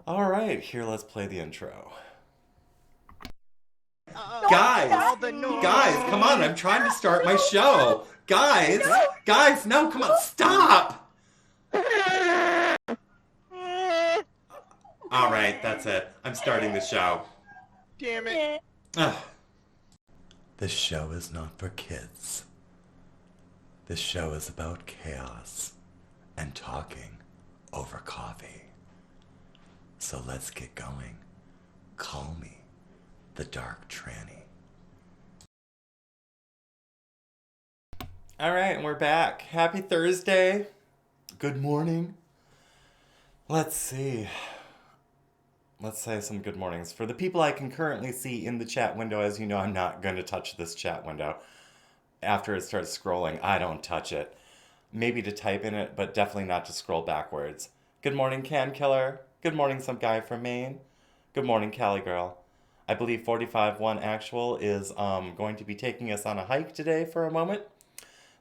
All right, here, let's play the intro. Guys, guys, come on, I'm trying to start my show. Guys, no, come on, stop! All right, that's it. I'm starting the show. Damn it. Ugh. This show is not for kids. This show is about chaos and talking over coffee. So let's get going. Call me the DarkTranny. All right, and we're back. Happy Thursday. Good morning. Let's see. Let's say some good mornings. For the people I can currently see in the chat window, as you know, I'm not going to touch this chat window. After it starts scrolling, I don't touch it. Maybe to type in it, but definitely not to scroll backwards. Good morning, Can Killer. Good morning, some guy from Maine. Good morning, Cali Girl. I believe 45-1 Actual is going to be taking us on a hike today for a moment.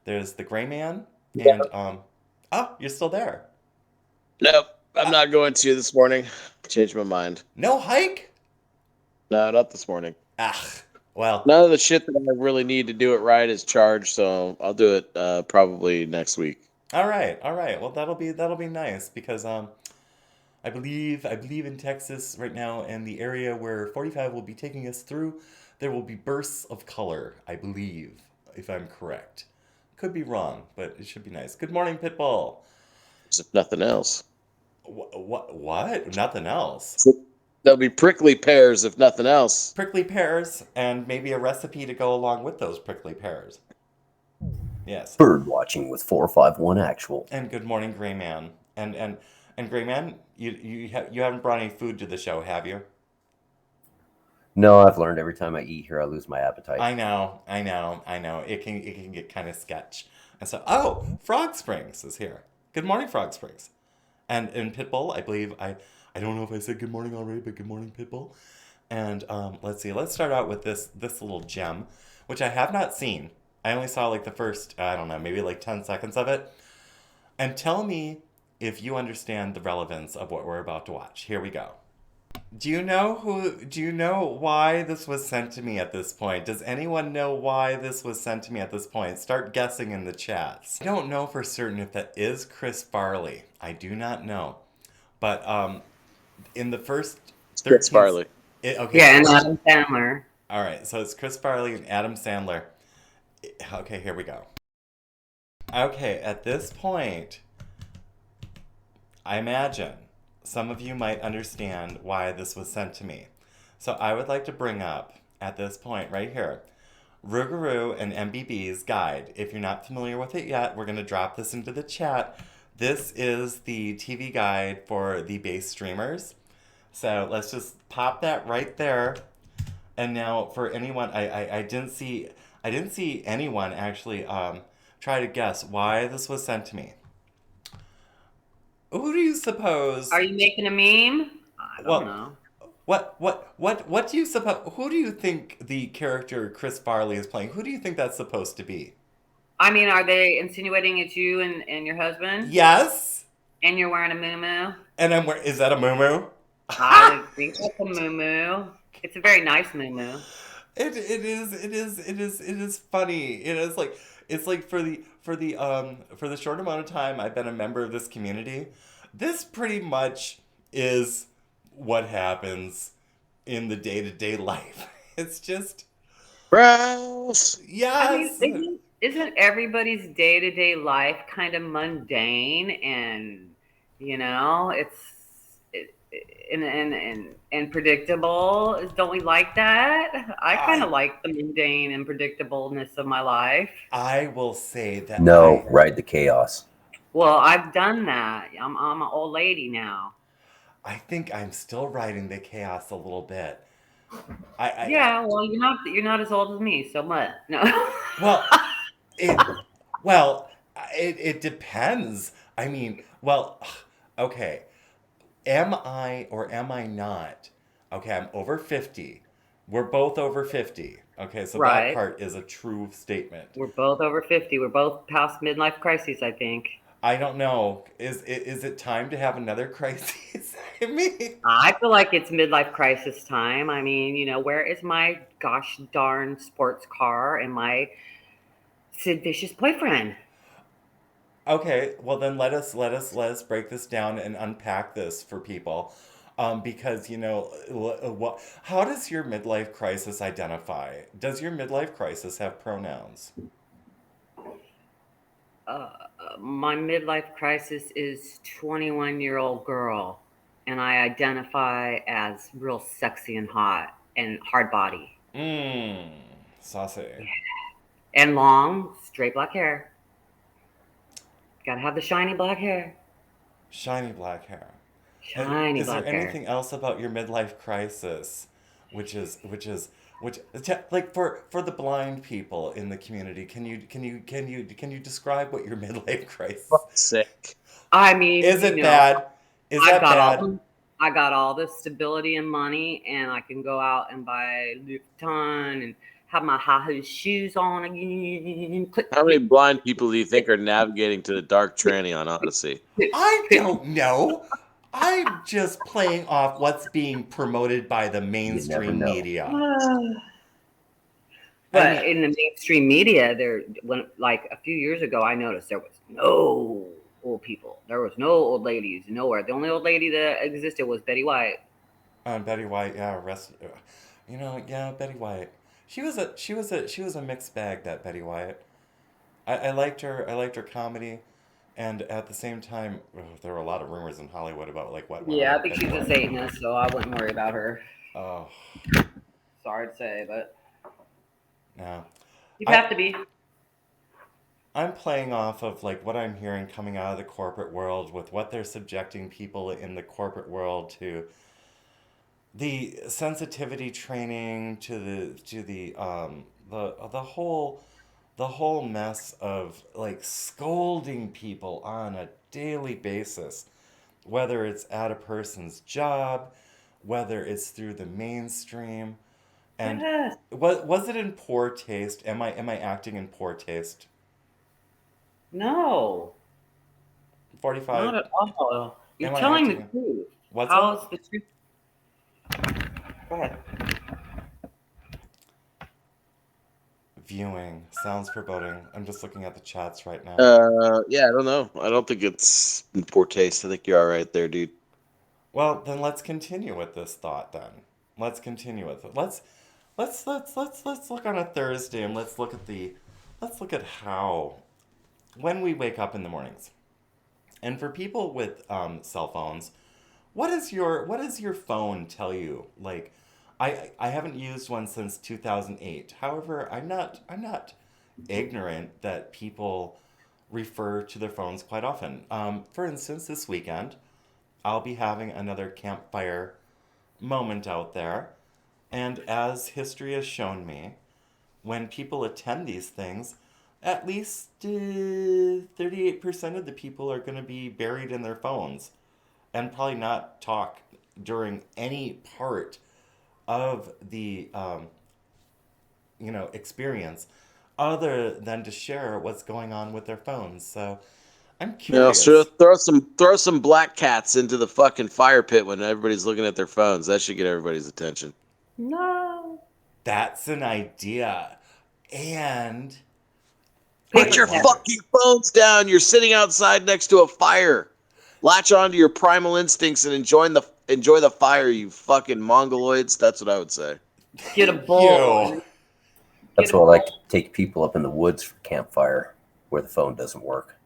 There's the Gray Man, and oh, you're still there. Nope, I'm not going to this morning. Changed my mind. No hike? No, not this morning. Well, None of the shit that I really need to do it right is charged, so I'll do it probably next week. all right. Well, that'll be nice because I believe in Texas right now, and the area where 45 will be taking us through, there will be bursts of color. I believe, if I'm correct. Could be wrong, but it should be nice. Good morning, Pitbull. If nothing else. What? Nothing else. There'll be prickly pears, if nothing else. Prickly pears, and maybe a recipe to go along with those prickly pears. Yes. Bird watching with 451 Actual. And good morning, Gray Man. And Gray Man, you haven't brought any food to the show, have you? No, I've learned every time I eat here, I lose my appetite. I know. It can get kind of sketch. And so, oh, Frog Springs is here. Good morning, Frog Springs. And Pitbull, I believe I don't know if I said good morning already, but good morning, Pitbull. And let's see. Let's start out with this little gem, which I have not seen. I only saw like the first, I don't know, maybe like 10 seconds of it. And tell me if you understand the relevance of what we're about to watch. Here we go. Do you know why this was sent to me at this point? Does anyone know why this was sent to me at this point? Start guessing in the chats. I don't know for certain if that is Chris Farley. I do not know. But in the first 13... Chris Farley. Okay. Yeah, and Adam Sandler. All right, so it's Chris Farley and Adam Sandler. Okay, here we go. Okay, at this point, I imagine some of you might understand why this was sent to me. So I would like to bring up, at this point right here, Rougarou and MBB's guide. If you're not familiar with it yet, we're going to drop this into the chat. This is the TV guide for the base streamers. So let's just pop that right there. And now for anyone, I didn't see anyone actually try to guess why this was sent to me. Who do you suppose? Are you making a meme? I don't know. What do you suppose? Who do you think the character Chris Farley is playing? Who do you think that's supposed to be? I mean, are they insinuating it's you and your husband? Yes. And you're wearing a muumuu? And I'm wearing. Is that a muumuu? I would think it's a muumuu. It's a very nice muumuu. It is funny. It's like for the short amount of time I've been a member of this community, this pretty much is what happens in the day-to-day life. It's just Browse. yes. I mean, isn't everybody's day-to-day life kind of mundane and and predictable? Don't we like that? I kind of like the mundane and predictableness of my life. I will say that No, ride the chaos. Well, I've done that. I'm an old lady now. I think I'm still riding the chaos a little bit. Yeah, well, you're not as old as me, so what? No. It depends. I mean, well, okay. Am I or am I not? Okay, I'm over 50. We're both over 50. Okay, so Right. That part is a true statement. We're both over 50. We're both past midlife crises, I think. I don't know. Is it time to have another crisis? Me. I feel like it's midlife crisis time. I mean, where is my gosh darn sports car and my Sid Vicious boyfriend? Okay, well then let us break this down and unpack this for people, because what? How does your midlife crisis identify? Does your midlife crisis have pronouns? Uh, my midlife crisis is 21-year-old girl, and I identify as real sexy and hot and hard body Mmm, saucy, and long, straight black hair. Gotta have the shiny black hair. shiny black hair. Shiny Is there black hair. anything else about your midlife crisis, which like for the blind people in the community? Can you describe what your midlife crisis? Fuck's sake. I mean, Is it bad? Is I that got all bad? the I got all the stability and money, and I can go out and buy Louis Vuitton and have my high heel shoes on again. Click, How many click, blind people do you think are navigating to the DarkTranny on Odyssey? click, I click. don't know. I'm just playing off what's being promoted by the You never mainstream know. media. I mean, But in the mainstream media, when like a few years ago, I noticed there was no old people. There was no old ladies nowhere. The only old lady that existed was Betty White. Betty White, yeah, yeah, Betty White. She was a mixed bag. That Betty White. I liked her. I liked her comedy, and at the same time, there were a lot of rumors in Hollywood about like what went on Yeah, I with think Betty she's a White. Satanist, so I wouldn't worry about her. Oh Sorry to say, but no, you'd I have to be. I'm playing off of like what I'm hearing coming out of the corporate world with what they're subjecting people in the corporate world to, the sensitivity training, to the whole mess of like scolding people on a daily basis, whether it's at a person's job, whether it's through the mainstream. And Yes. was it in poor taste? Am I acting in poor taste? No, 45. not at all. You're Am I telling the acting in truth. what's How up? is the truth? Go ahead. Viewing sounds foreboding. I'm just looking at the chats right now. Yeah, I don't know. I don't think it's in poor taste. I think you're all right there, dude. Well, then let's continue with this thought then. Let's continue with it. Let's look on a Thursday and let's look at how when we wake up in the mornings. And for people with cell phones, what does your phone tell you? Like, I haven't used one since 2008. However, I'm not ignorant that people refer to their phones quite often. For instance, this weekend, I'll be having another campfire moment out there. And as history has shown me, when people attend these things, at least 38% of the people are going to be buried in their phones and probably not talk during any part of the experience other than to share what's going on with their phones. So I'm You know, curious. throw some black cats into the fucking fire pit when everybody's looking at their phones. That should get everybody's attention. No. That's an idea. And Put I Paper your towel. wonder. fucking phones down. You're sitting outside next to a fire. Latch on to your primal instincts and enjoy the fire, you fucking mongoloids. That's what I would say. Get a Thank bowl you. and get That's a why I like to bowl. take people up in the woods for campfire where the phone doesn't work.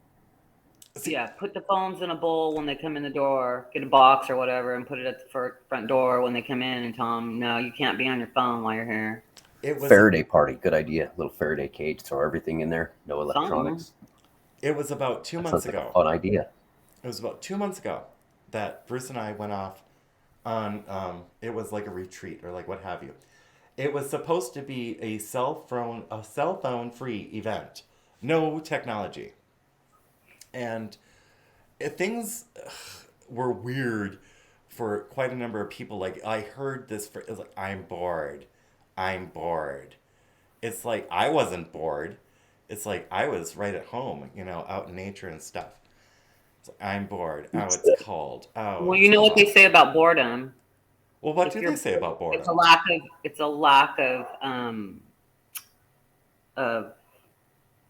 See, Yeah, put the phones in a bowl when they come in the door. Get a box or whatever and put it at the front door when they come in and tell them, no, you can't be on your phone while you're here. it was Faraday party, good idea. Little Faraday cage, throw everything in there, no Something. electronics. it was about two That months sounds like a ago. fun idea. It was about 2 months ago that Bruce and I went off on. It was like a retreat or like what have you. It was supposed to be a cell phone free event, no technology, and things were weird for quite a number of people. Like I heard this for it's like I'm bored, I'm bored. It's like I wasn't bored. It's like I was right at home, out in nature and stuff. I'm bored. Oh, it's cold. Oh, Well, it's you know what they hot. say about boredom. Well, what If do you're they say bored, about it's a boredom? lack of of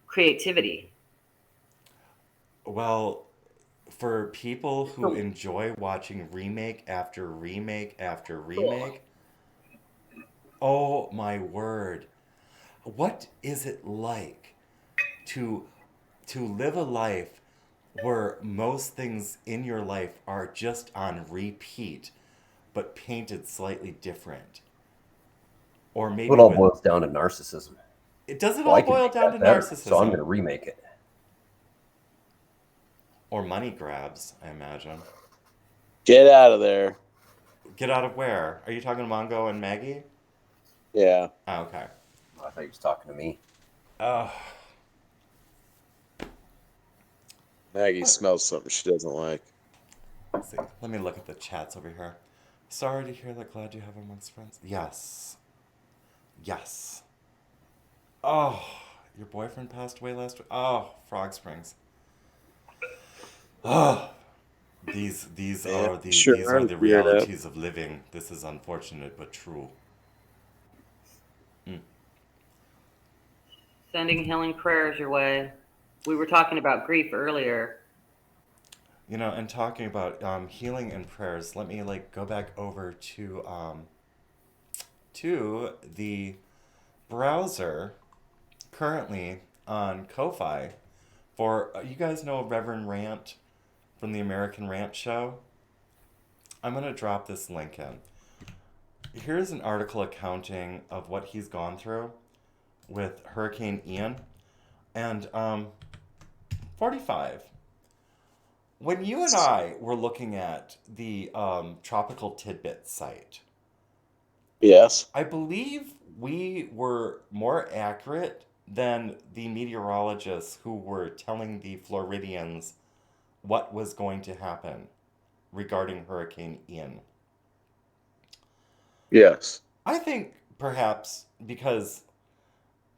creativity. Well, for people who So enjoy watching remake after remake after cool. remake, oh my word. What is it like to live a life where most things in your life are just on repeat but painted slightly different? Or It maybe all with boils down to narcissism. it does it Well, I all can boil make down that to better, so I'm going narcissism to remake it. or money grabs, I imagine. Get out of there. Get out of where? Are you talking to Mongo and Maggie? Yeah. Oh, okay. I thought he was talking to me. Oh, Maggie smells something she doesn't like. let's see. Let me look at the chats over here. Sorry to hear that. Glad you have amongst friends. Yes. Yes. Oh, your boyfriend passed away last week. Oh, Frog Springs. Oh, these Yeah, are these sure. are I'm the geared up. realities of living. This is unfortunate but true. Mm. Sending healing prayers your way. We were talking about grief earlier. You know, and talking about healing and prayers, let me like go back over to the browser currently on Ko-fi for you guys know Reverend Rant from the American Rant Show. I'm gonna drop this link in. Here's an article accounting of what he's gone through with Hurricane Ian and 45. When you and I were looking at the Tropical Tidbit site, Yes. I believe we were more accurate than the meteorologists who were telling the Floridians what was going to happen regarding Hurricane Ian. Yes. I think perhaps because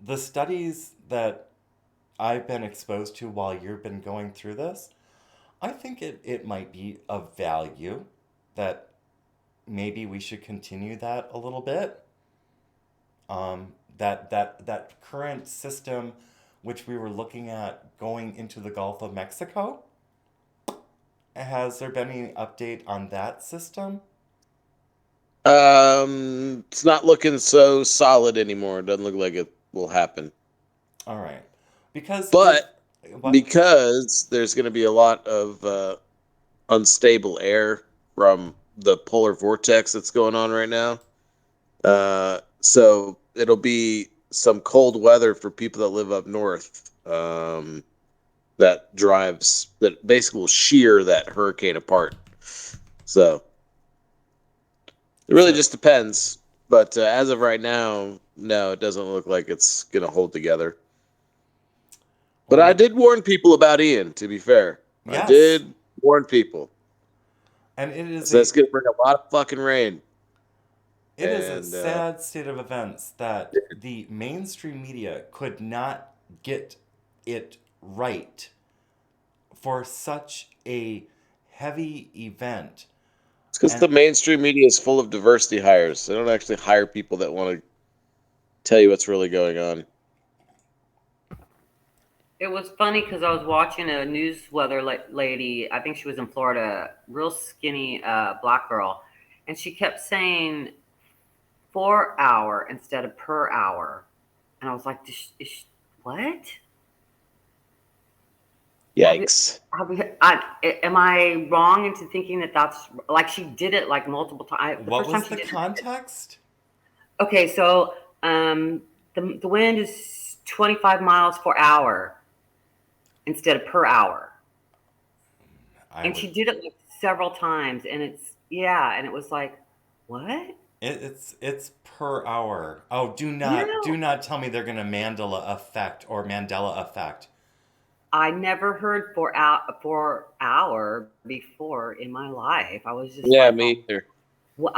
the studies that I've been exposed to while you've been going through this, I think it might be of value that maybe we should continue that a little bit. That current system, which we were looking at going into the Gulf of Mexico, has there been any update on that system? It's not looking so solid anymore. It doesn't look like it will happen. All right, because if But what? because there's going to be a lot of unstable air from the polar vortex that's going on right now. So it'll be some cold weather for people that live up north. That basically will shear that hurricane apart. So it really So just depends. But as of right now, no, it doesn't look like it's going to hold together. But well, I did warn people about Ian, to be fair. I yes, did warn people. and it is So that's going to bring a lot of fucking rain. a And sad state of events that the mainstream media could not get it right for such a heavy event. it's because And the mainstream media is full of diversity hires. They don't actually hire people that want to tell you what's really going on. It was funny because I was watching a news weather lady. I think she was in Florida, real skinny black girl, and she kept saying 4 hour instead of per hour. And I was like, what? Yikes. Am I wrong into thinking that that's like she did it like multiple times? The what first time was she the did it. context? Okay, so the wind is 25 miles per hour instead of per hour. I And would. she did it like several times, and and it was like, what? It's per hour. Oh, Yeah. do not tell me they're gonna Mandela effect. I never heard for hour before in my life. I was just Yeah, like, me either. well,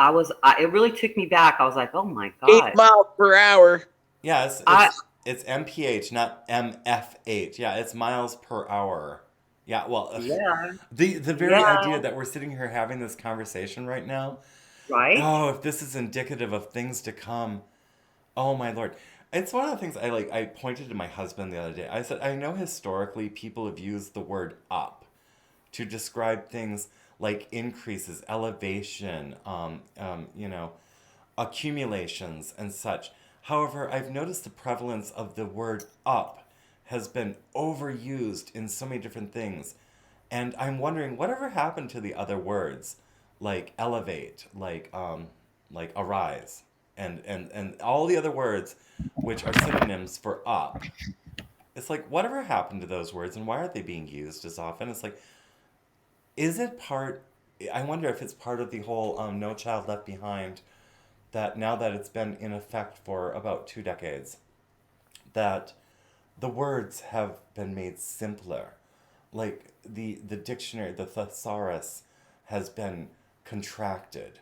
it really took me back. I was like, oh my 8 God. miles per hour. Yeah, I it's MPH, not MFH. Yeah, it's miles per hour. Yeah, well, Yeah, the very yeah, idea that we're sitting here having this conversation right now, right? oh, if this is indicative of things to come, oh my Lord. It's one of the things I pointed to my husband the other day. I said, I know historically people have used the word up to describe things like increases, elevation, accumulations and such. However, I've noticed the prevalence of the word up has been overused in so many different things. And I'm wondering whatever happened to the other words, like elevate, like arise, and all the other words which are synonyms for up. It's like whatever happened to those words and why aren't they being used as often? It's like, is it part? I wonder if it's part of the whole No Child Left Behind, that now that it's been in effect for about 2 decades, that the words have been made simpler. Like the dictionary, the thesaurus has been contracted.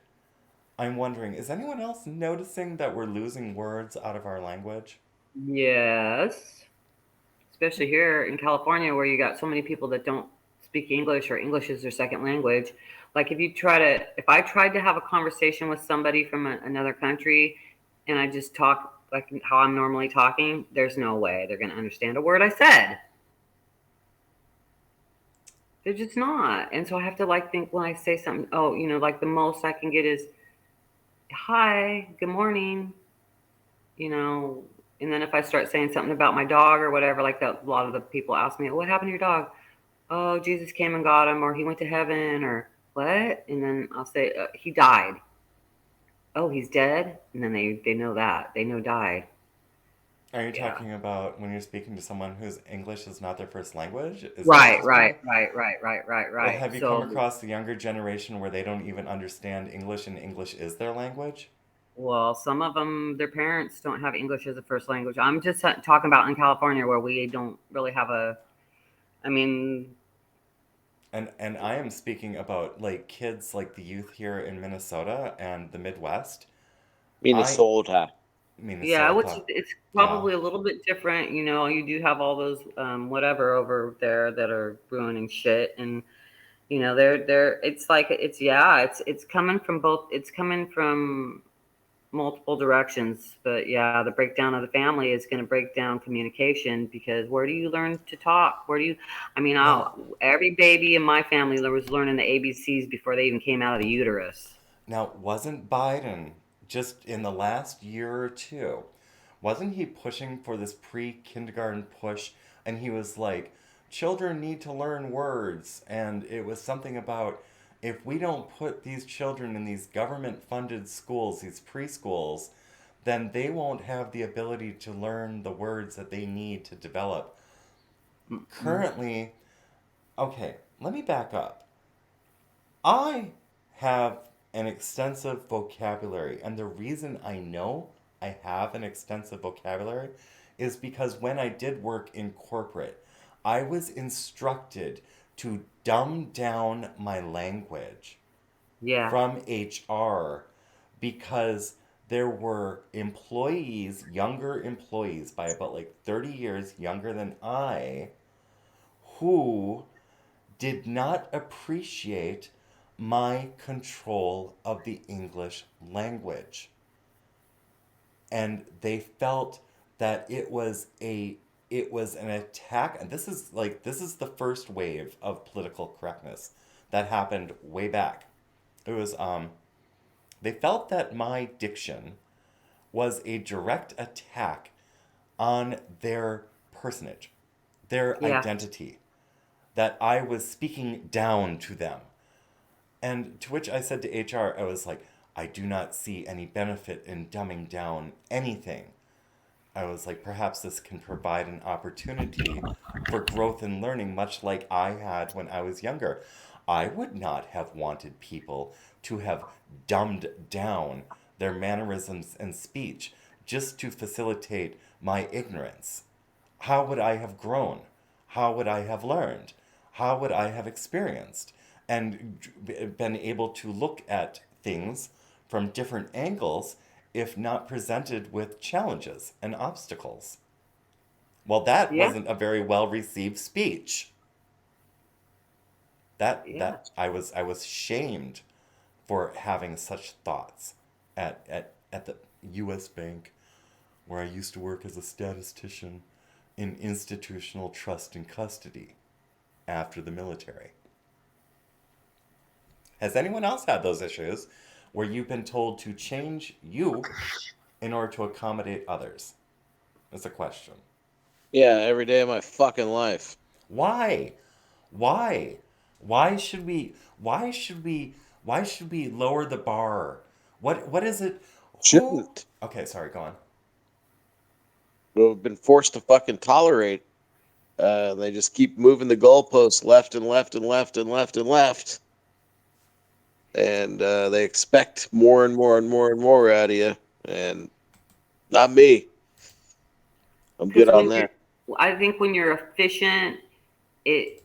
I'm wondering, is anyone else noticing that we're losing words out of our language? Yes. Especially here in California where you got so many people that don't speak English or English is their second language. Like if I tried to have a conversation with somebody from another country and I just talk like how I'm normally talking, there's no way they're going to understand a word I said. They're just not. And so I have to like think when I say something, oh, like the most I can get is hi, good morning, you know. And then if I start saying something about my dog or whatever, like that, a lot of the people ask me, what happened to your dog? Oh, Jesus came and got him, or he went to heaven, or what? And then I'll say, he died. Oh, he's dead? And then they know that. They know died. Are you Yeah. talking about when you're speaking to someone whose English is not their first language? Is that what Right, you're speaking right, of? right, right, right, right, Well, right. have you come So, across the younger generation where they don't even understand English and English is their language? well, some of them, their parents don't have English as a first language. I'm just talking about in California where we don't really have I mean, And I am speaking about like kids like the youth here in Minnesota and the Midwest. I Minnesota. yeah, which Minnesota. it's Yeah. probably a little bit different. You do have all those whatever over there that are ruining shit, and they're. It's like it's coming from both. It's coming from multiple directions, but yeah, the breakdown of the family is going to break down communication because where do you learn to talk? Where do you? I mean, Now, every baby in my family was learning the ABCs before they even came out of the uterus. now wasn't Biden just in the last year or two, wasn't he pushing for this pre-kindergarten push and he was like children need to learn words and it was something about if we don't put these children in these government funded schools, these preschools, then they won't have the ability to learn the words that they need to develop. Mm-mm. Currently, okay, let me back up. I have an extensive vocabulary, and the reason I know I have an extensive vocabulary is because when I did work in corporate, I was instructed to dumb down my language Yeah, from HR because there were employees, younger employees by about like 30 years younger than I, who did not appreciate my control of the English language. And they felt that it was an attack, and this is the first wave of political correctness that happened way back. It was they felt that my diction was a direct attack on their personage, their yeah, identity, that I was speaking down to them. And to which I said to HR, I was like, I do not see any benefit in dumbing down anything. I was like, perhaps this can provide an opportunity for growth and learning, much like I had when I was younger. I would not have wanted people to have dumbed down their mannerisms and speech just to facilitate my ignorance. How would I have grown? How would I have learned? How would I have experienced and been able to look at things from different angles if not presented with challenges and obstacles? Well, that yeah. wasn't a very well received speech. Yeah. I was shamed for having such thoughts at the U.S. Bank where I used to work as a statistician in institutional trust and custody after the military. Has anyone else had those issues where you've been told to change you in order to accommodate others? That's a question. Yeah, every day of my fucking life. Why? Why? Why should we why should we why should we lower the bar? What is it? Who? Shouldn't. Okay, sorry, go on. We've been forced to fucking tolerate. They just keep moving the goalposts left and left and left and left and left. And they expect more and more and more and more out of you. And not me. I'm good Because on when you're, that. I think when you're efficient, it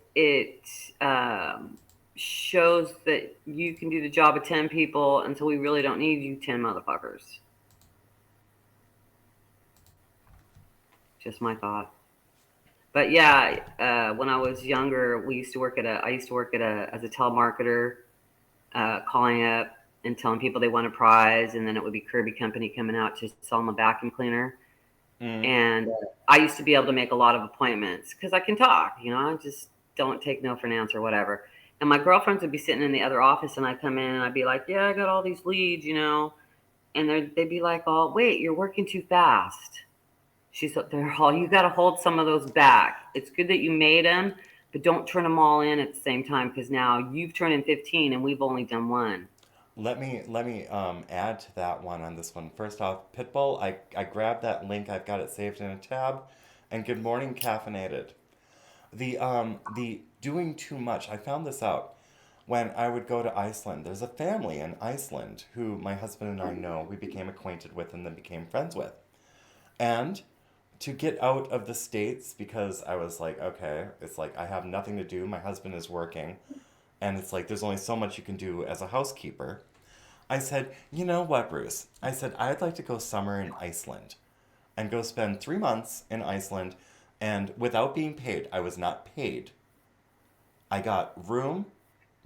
shows that you can do the job of 10 people, and so we really don't need you 10 motherfuckers. Just my thought. But yeah, when I was younger, I used to work as a telemarketer, calling up and telling people they won a prize, and then it would be Kirby Company coming out to sell them a vacuum cleaner. Mm. And I used to be able to make a lot of appointments because I can talk, I just don't take no for an answer or whatever. And my girlfriends would be sitting in the other office, and I'd come in and I'd be like, yeah, I got all these leads, and they'd be like, oh, wait, you're working too fast. She's up there, oh, you got to hold some of those back. It's good that you made them, but don't turn them all in at the same time because now you've turned in 15 and we've only done one. Let me add to that one on this one. First off, Pitbull, I grabbed that link. I've got it saved in a tab. And good morning, caffeinated. The doing too much. I found this out when I would go to Iceland. There's a family in Iceland who my husband and I know. We became acquainted with and then became friends with. And to get out of the States because I was like, okay, it's like I have nothing to do. My husband is working. And it's like there's only so much you can do as a housekeeper. I said, you know what, Bruce? I said, I'd like to go summer in Iceland and go spend 3 months in Iceland. And without being paid, I was not paid. I got room,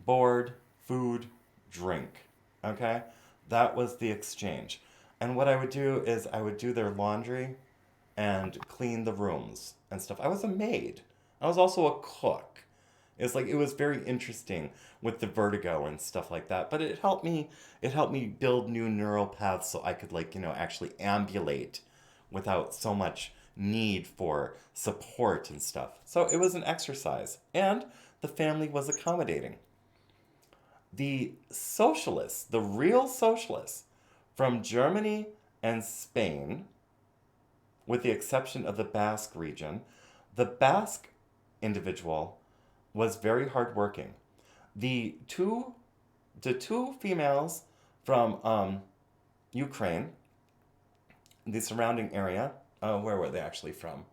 board, food, drink. Okay? That was the exchange. And what I would do is I would do their laundry and clean the rooms and stuff. I was a maid. I was also a cook. It's like it was very interesting with the vertigo and stuff like that. But it helped me build new neural paths so I could actually ambulate without so much need for support and stuff. So it was an exercise. And the family was accommodating. The socialists, the real socialists from Germany and Spain, with the exception of the Basque region, the Basque individual was very hardworking. The two, the two females from Ukraine, the surrounding area, where were they actually from?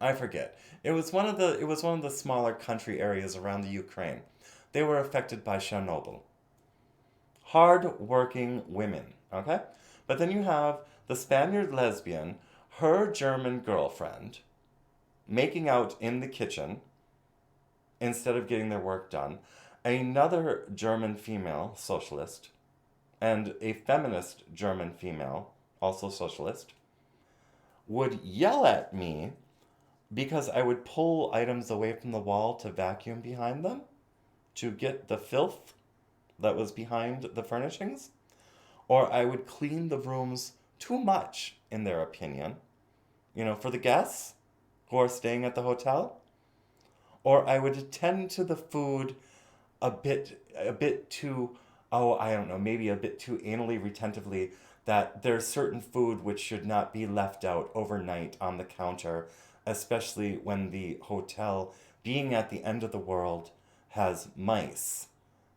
I forget. It was one of the smaller country areas around the Ukraine. They were affected by Chernobyl. Hard-working women, okay? But then you have the Spaniard lesbian, her German girlfriend, making out in the kitchen instead of getting their work done, another German female socialist, and a feminist German female, also socialist, would yell at me because I would pull items away from the wall to vacuum behind them to get the filth that was behind the furnishings, or I would clean the rooms too much, in their opinion, for the guests who are staying at the hotel, or I would attend to the food a bit too, oh, I don't know, maybe a bit too anally retentively, that there's certain food which should not be left out overnight on the counter, especially when the hotel, being at the end of the world, has mice.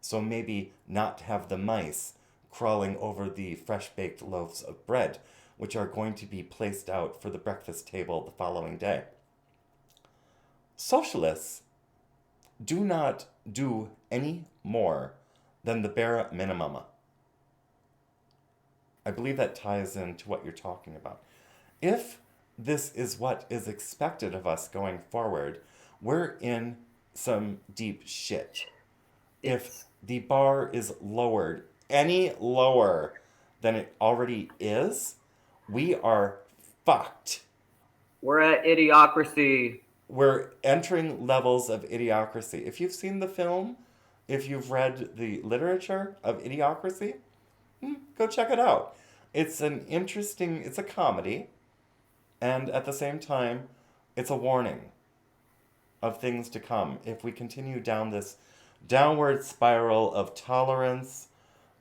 So maybe not have the mice crawling over the fresh baked loaves of bread, which are going to be placed out for the breakfast table the following day. Socialists do not do any more than the bare minimum. I believe that ties into what you're talking about. If this is what is expected of us going forward, we're in some deep shit. If It's the bar is lowered any lower than it already is, we are fucked. we're at idiocracy. We're entering levels of idiocracy. If you've seen the film, if you've read the literature of idiocracy, go check it out. It's a comedy, and at the same time, it's a warning of things to come if we continue down this downward spiral of tolerance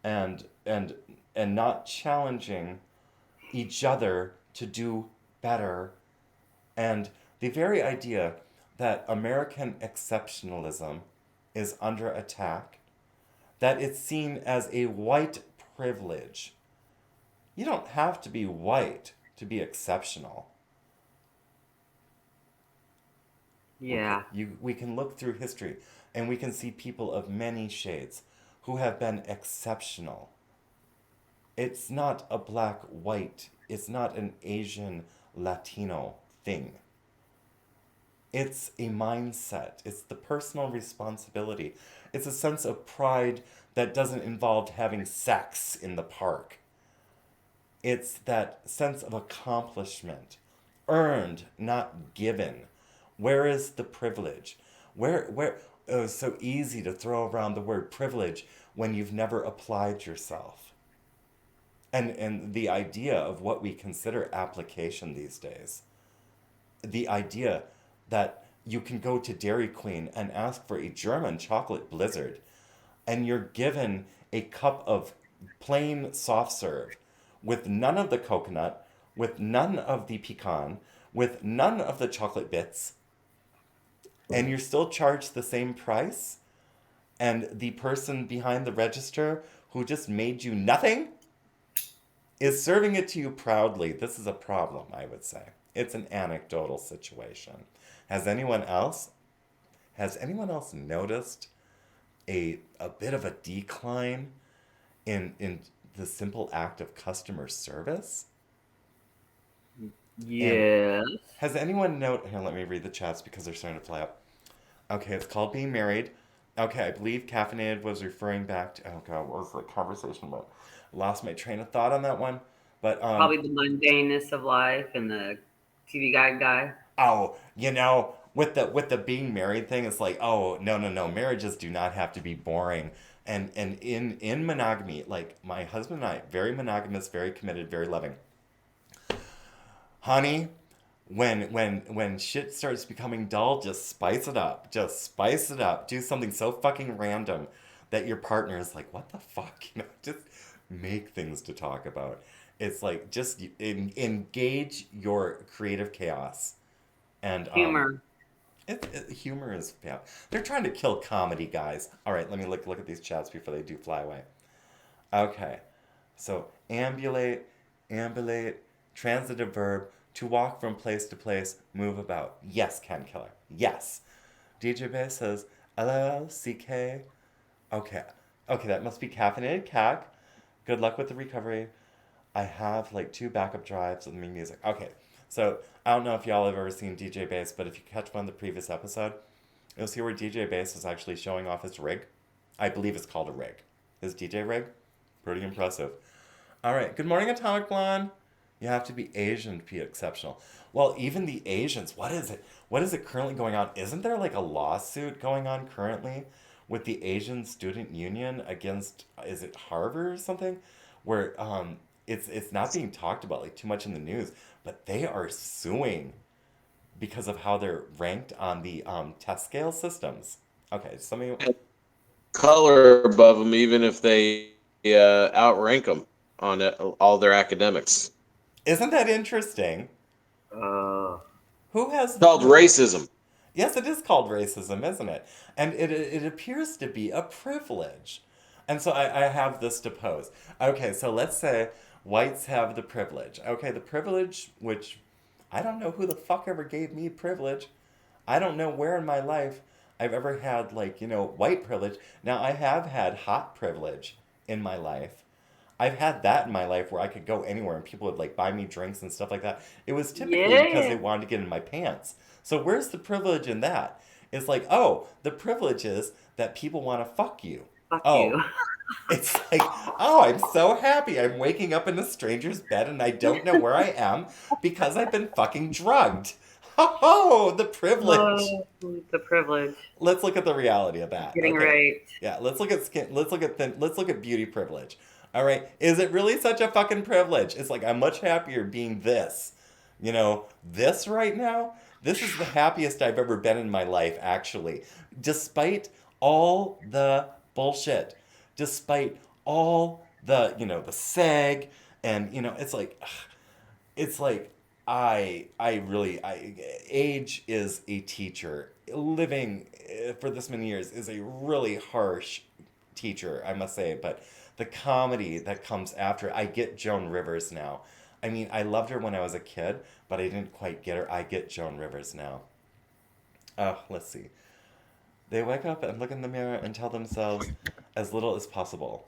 and and and not challenging each other to do better. And the very idea that American exceptionalism is under attack, that it's seen as a white privilege. You don't have to be white to be exceptional. Yeah. We can look through history and we can see people of many shades who have been exceptional. It's not a black white, it's not an Asian Latino thing. It's a mindset, it's the personal responsibility, it's a sense of pride that doesn't involve having sex in the park. It's that sense of accomplishment, earned, not given. Where is the privilege? Where oh, it's so easy to throw around the word privilege when you've never applied yourself. And the idea of what we consider application these days. The idea that you can go to Dairy Queen and ask for a German chocolate blizzard and you're given a cup of plain soft serve with none of the coconut, with none of the pecan, with none of the chocolate bits, and you're still charged the same price, and the person behind the register who just made you nothing is serving it to you proudly. This is a problem, I would say. It's an anecdotal situation. Has anyone else has anyone else noticed a bit of a decline in the simple act of customer service? And Yes. has anyone here, let me read the chats because they're starting to fly up. Okay, it's called Being Married. Okay, I believe Caffeinated was referring back to, oh god, what was the conversation about? Lost my train of thought on that one. But Probably the mundaneness of life and the TV guide guy. oh, with the being married thing, it's like, oh, no, marriages do not have to be boring. And in monogamy, like my husband and I, very monogamous, very committed, very loving. Honey, when shit starts becoming dull, just spice it up. Just spice it up. Do something so fucking random that your partner is like, what the fuck? Just make things to talk about. It's like just engage your creative chaos. And Humor. humor is, yeah. They're trying to kill comedy, guys. All right, let me look at these chats before they do fly away. Okay, so ambulate, transitive verb, to walk from place to place, move about. Yes, Ken Killer. Yes. DJ Bass says LLCK. Okay, that must be caffeinated cac. Good luck with the recovery. I have like 2 backup drives of me music. Okay, so I don't know if y'all have ever seen DJ Bass, but if you catch one of the previous episode, you'll see where DJ Bass is actually showing off his rig. I believe it's called a rig. His DJ rig. Pretty impressive. All right, good morning, Atomic Blonde. You have to be Asian to be exceptional. Well, even the Asians, what is it? What is it currently going on? Isn't there like a lawsuit going on currently with the Asian Student Union against, is it Harvard or something? Where it's not being talked about like too much in the news, but they are suing because of how they're ranked on the test scale systems. Okay, something. Color above them, even if they outrank them on all their academics. Isn't that interesting? Uh, Who has It's called racism. Yes, it is called racism, isn't it? And it appears to be a privilege. And so I have this to pose. Okay, so let's say whites have the privilege. Okay, the privilege, which I don't know who the fuck ever gave me privilege. I don't know where in my life I've ever had, like, white privilege. Now, I have had hot privilege in my life. I've had that in my life where I could go anywhere and people would like buy me drinks and stuff like that. It was typically because they yeah. wanted to get in my pants. So where's the privilege in that? It's like, oh, the privilege is that people want to fuck you. Fuck you. Oh, it's like, oh, I'm so happy. I'm waking up in a stranger's bed and I don't know where I am because I've been fucking drugged. Oh, the privilege. Oh, the privilege. Let's look at the reality of that. Getting Okay. raped. Yeah, let's look at skin. Let's look at beauty privilege. All right. Is it really such a fucking privilege? It's like I'm much happier being this. This right now, this is the happiest I've ever been in my life, actually. Despite all the bullshit, despite all the sag, and, it's like, age is a teacher. Living for this many years is a really harsh teacher, I must say, but the comedy that comes after, I get Joan Rivers now. I mean, I loved her when I was a kid, but I didn't quite get her. I get Joan Rivers now. Let's see. They wake up and look in the mirror and tell themselves as little as possible.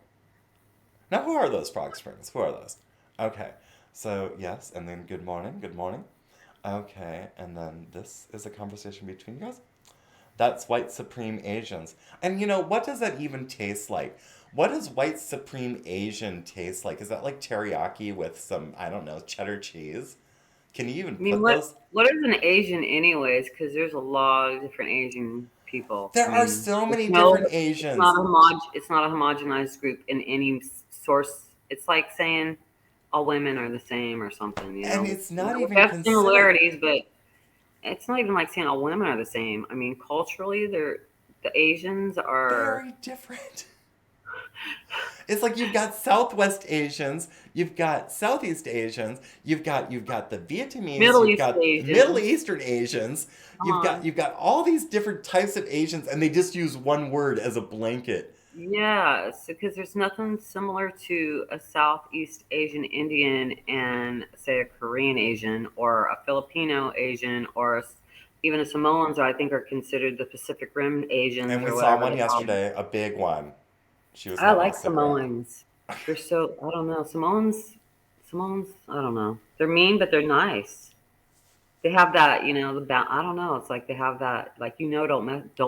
Now, who are those frog springs? Who are those? Okay, so yes, and then good morning, good morning. Okay, and then this is a conversation between you guys. That's white supreme Asians. And what does that even taste like? What does white supreme Asian taste like? Is that like teriyaki with some, I don't know, cheddar cheese? Can you even I mean, put what those? what is an Asian anyways? Because there's a lot of different Asian people. There I are mean, so many no, different it's Asians. not it's not a homogenized group in any source. It's like saying all women are the same or something. And it's not We even have considered. similarities, but it's not even like saying all women are the same. I mean, culturally, the Asians are Very different. It's like you've got Southwest Asians, you've got Southeast Asians, you've got the Vietnamese, Middle you've East got Middle Asians. Eastern Asians, Come you've got on. you've got all these different types of Asians, and they just use one word as a blanket. Yes, because there's nothing similar to a Southeast Asian Indian and, say, a Korean Asian or a Filipino Asian or even a Samoans, I think, are considered the Pacific Rim And Asians we or saw whatever one they call them. yesterday, a big one. She was I having a like cigarette. Samoans. They're so, I don't know. Samoans, I don't know. They're mean, but they're nice. They have that, I don't know. It's like they have that, like, don't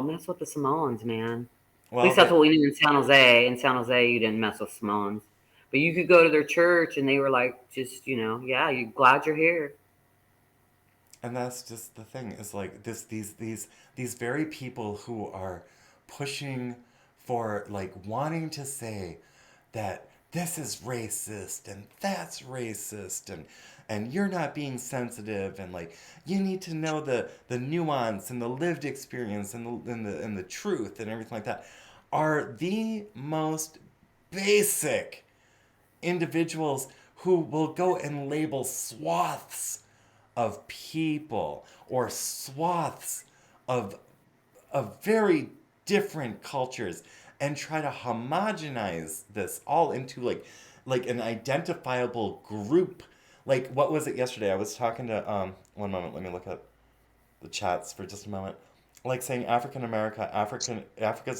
mess with the Samoans, man. At Well, least that's what we knew in San Jose. In San Jose, you didn't mess with Samoans. But you could go to their church and they were like, just, yeah, you glad you're here. and that's just the thing. Is like these very people who are pushing for, like, wanting to say that this is racist and that's racist, and you're not being sensitive, and, like, you need to know the nuance and the lived experience and the truth and everything like that, are the most basic individuals who will go and label swaths of people or swaths of very different cultures and try to homogenize this all into, like an identifiable group. Like, what was it yesterday? I was talking to, one moment, let me look at the chats for just a moment. Like, saying Africa's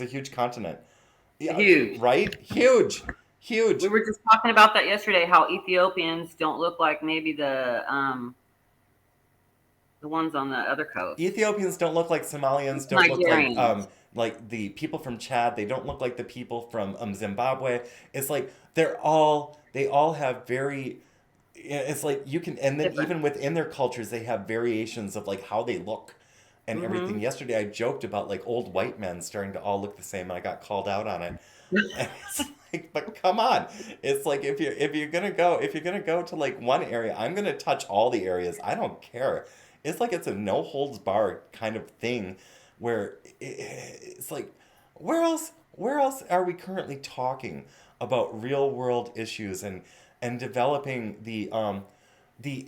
a huge continent. Yeah, Huge. right? Huge. We were just talking about that yesterday, how Ethiopians don't look like maybe the ones on the other coast. Ethiopians don't look like Somalians, don't look Nigerians. like the people from Chad, they don't look like the people from Zimbabwe. It's like they all have very, it's like you can, and then Different. even within their cultures they have variations of, like, how they look and everything. Yesterday I joked about, like, old white men starting to all look the same, and I got called out on it. And it's like, but come on. It's like, if you're gonna go to, like, one area, I'm gonna touch all the areas. I don't care. It's like it's a no holds barred kind of thing, where it's like, where else are we currently talking about real world issues and developing the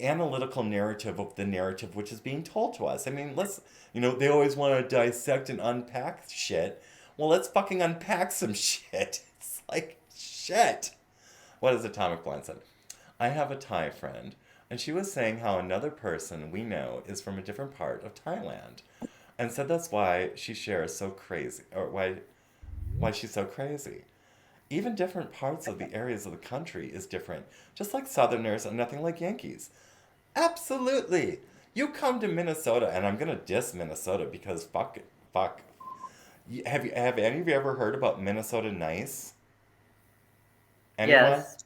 analytical narrative of the narrative which is being told to us. I mean, they always want to dissect and unpack shit. Well, let's fucking unpack some shit. It's like, shit. What is Atomic Blonde said? I have a Thai friend, and she was saying how another person we know is from a different part of Thailand, and said that's why she shares so crazy, or why she's so crazy. Even different parts of the areas of the country is different, just like Southerners are nothing like Yankees. Absolutely. You come to Minnesota, and I'm gonna diss Minnesota because fuck fuck. Have any of you ever heard about Minnesota Nice? Anyone? Yes.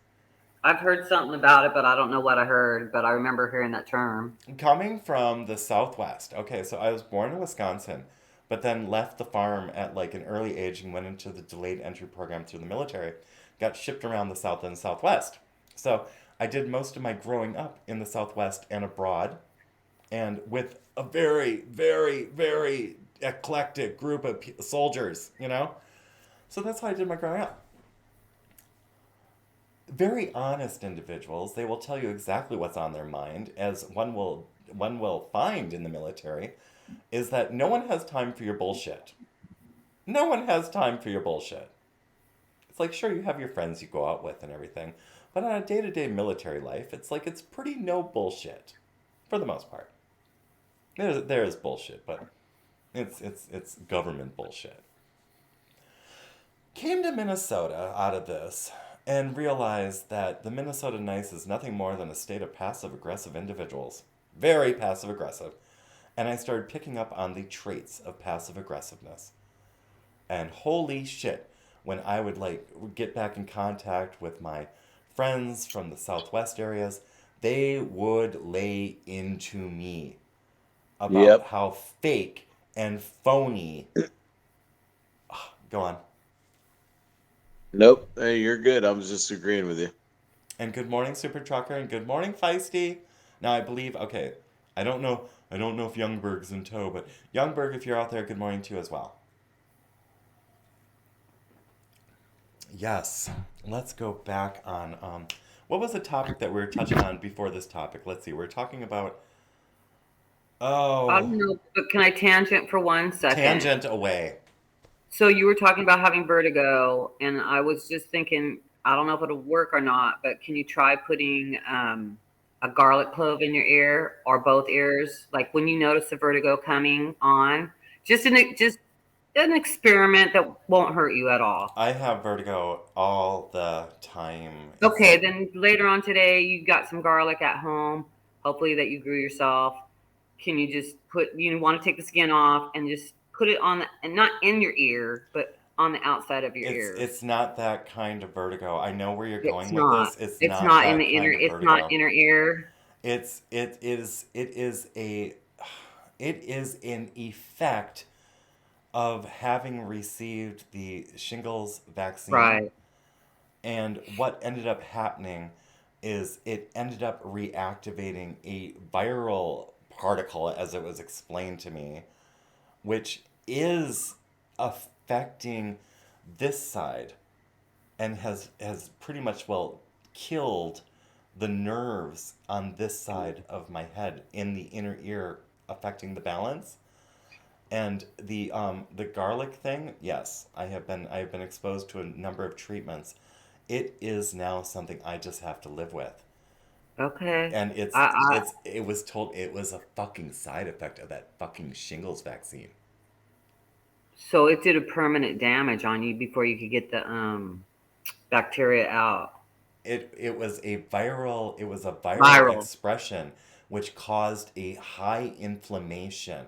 I've heard something about it, but I don't know what I heard, but I remember hearing that term. Coming from the Southwest. Okay, so I was born in Wisconsin, but then left the farm at like an early age and went into the delayed entry program through the military. Got shipped around the South and Southwest. So I did most of my growing up in the Southwest and abroad, and with a very, very, very eclectic group of soldiers, you know? So that's how I did my growing up. Very honest individuals. They will tell you exactly what's on their mind, as one will find in the military, is that no one has time for your bullshit. No one has time for your bullshit. It's like, sure, you have your friends you go out with and everything, but on a day-to-day military life, it's like it's pretty no bullshit, for the most part. There is bullshit, but it's government bullshit. Came to Minnesota out of this and realized that the Minnesota Nice is nothing more than a state of passive aggressive individuals. Very passive aggressive. And I started picking up on the traits of passive aggressiveness. And holy shit, when I would like get back in contact with my friends from the Southwest areas, they would lay into me about Yep. how fake and phony. Go on. Nope. Hey, you're good. I was just agreeing with you. And good morning, Super Trucker, and good morning, Feisty. Now I believe, okay, I don't know if Youngberg's in tow, but Youngberg, if you're out there, good morning to you as well. Yes, let's go back on, what was the topic that we were touching on before this topic? Let's see, we're talking about, I don't know, but can I tangent for 1 second? tangent away. So you were talking about having vertigo, and I was just thinking, I don't know if it'll work or not, but can you try putting a garlic clove in your ear or both ears? Like when you notice the vertigo coming on, just an experiment that won't hurt you at all. I have vertigo all the time. Okay, then later on today, you got some garlic at home, hopefully that you grew yourself. Can you just you want to take the skin off and just put it on and not in your ear, but on the outside of your ear. It's not that kind of vertigo. I know where you're going It's with not. this. It's not not that in the inner. kind of It's vertigo. not inner ear. It is an effect of having received the shingles vaccine. Right. And what ended up happening is it ended up reactivating a viral particle, as it was explained to me, which is affecting this side and has pretty much, well, killed the nerves on this side of my head in the inner ear, affecting the balance. And the garlic thing, yes, I have been exposed to a number of treatments. It is now something I just have to live with. Okay. And it was told it was a fucking side effect of that fucking shingles vaccine. So it did a permanent damage on you before you could get the bacteria out. It was a viral expression which caused a high inflammation,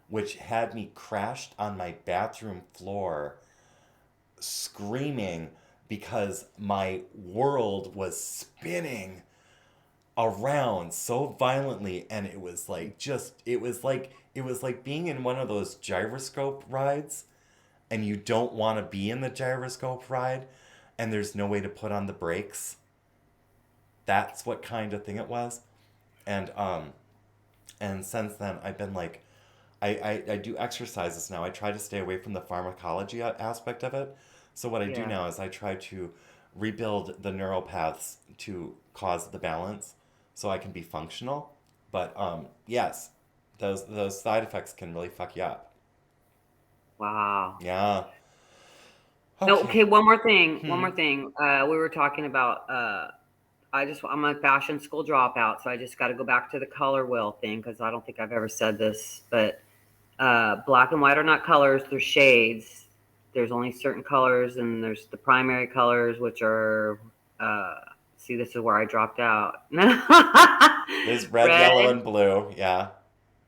which had me crashed on my bathroom floor screaming because my world was spinning around so violently, and it was like being in one of those gyroscope rides, and you don't want to be in the gyroscope ride and there's no way to put on the brakes. That's what kind of thing it was. And since then I've been like, I do exercises now. I try to stay away from the pharmacology aspect of it. So what I do now is I try to rebuild the neural paths to cause the balance so I can be functional. But yes, those side effects can really fuck you up. Wow. Yeah. Okay, one more thing. We were talking about I'm a fashion school dropout, so I just got to go back to the color wheel thing because I don't think I've ever said this, but black and white are not colors, they're shades. There's only certain colors, and there's the primary colors, which are see, this is where I dropped out. There's red, yellow, and blue. Yeah.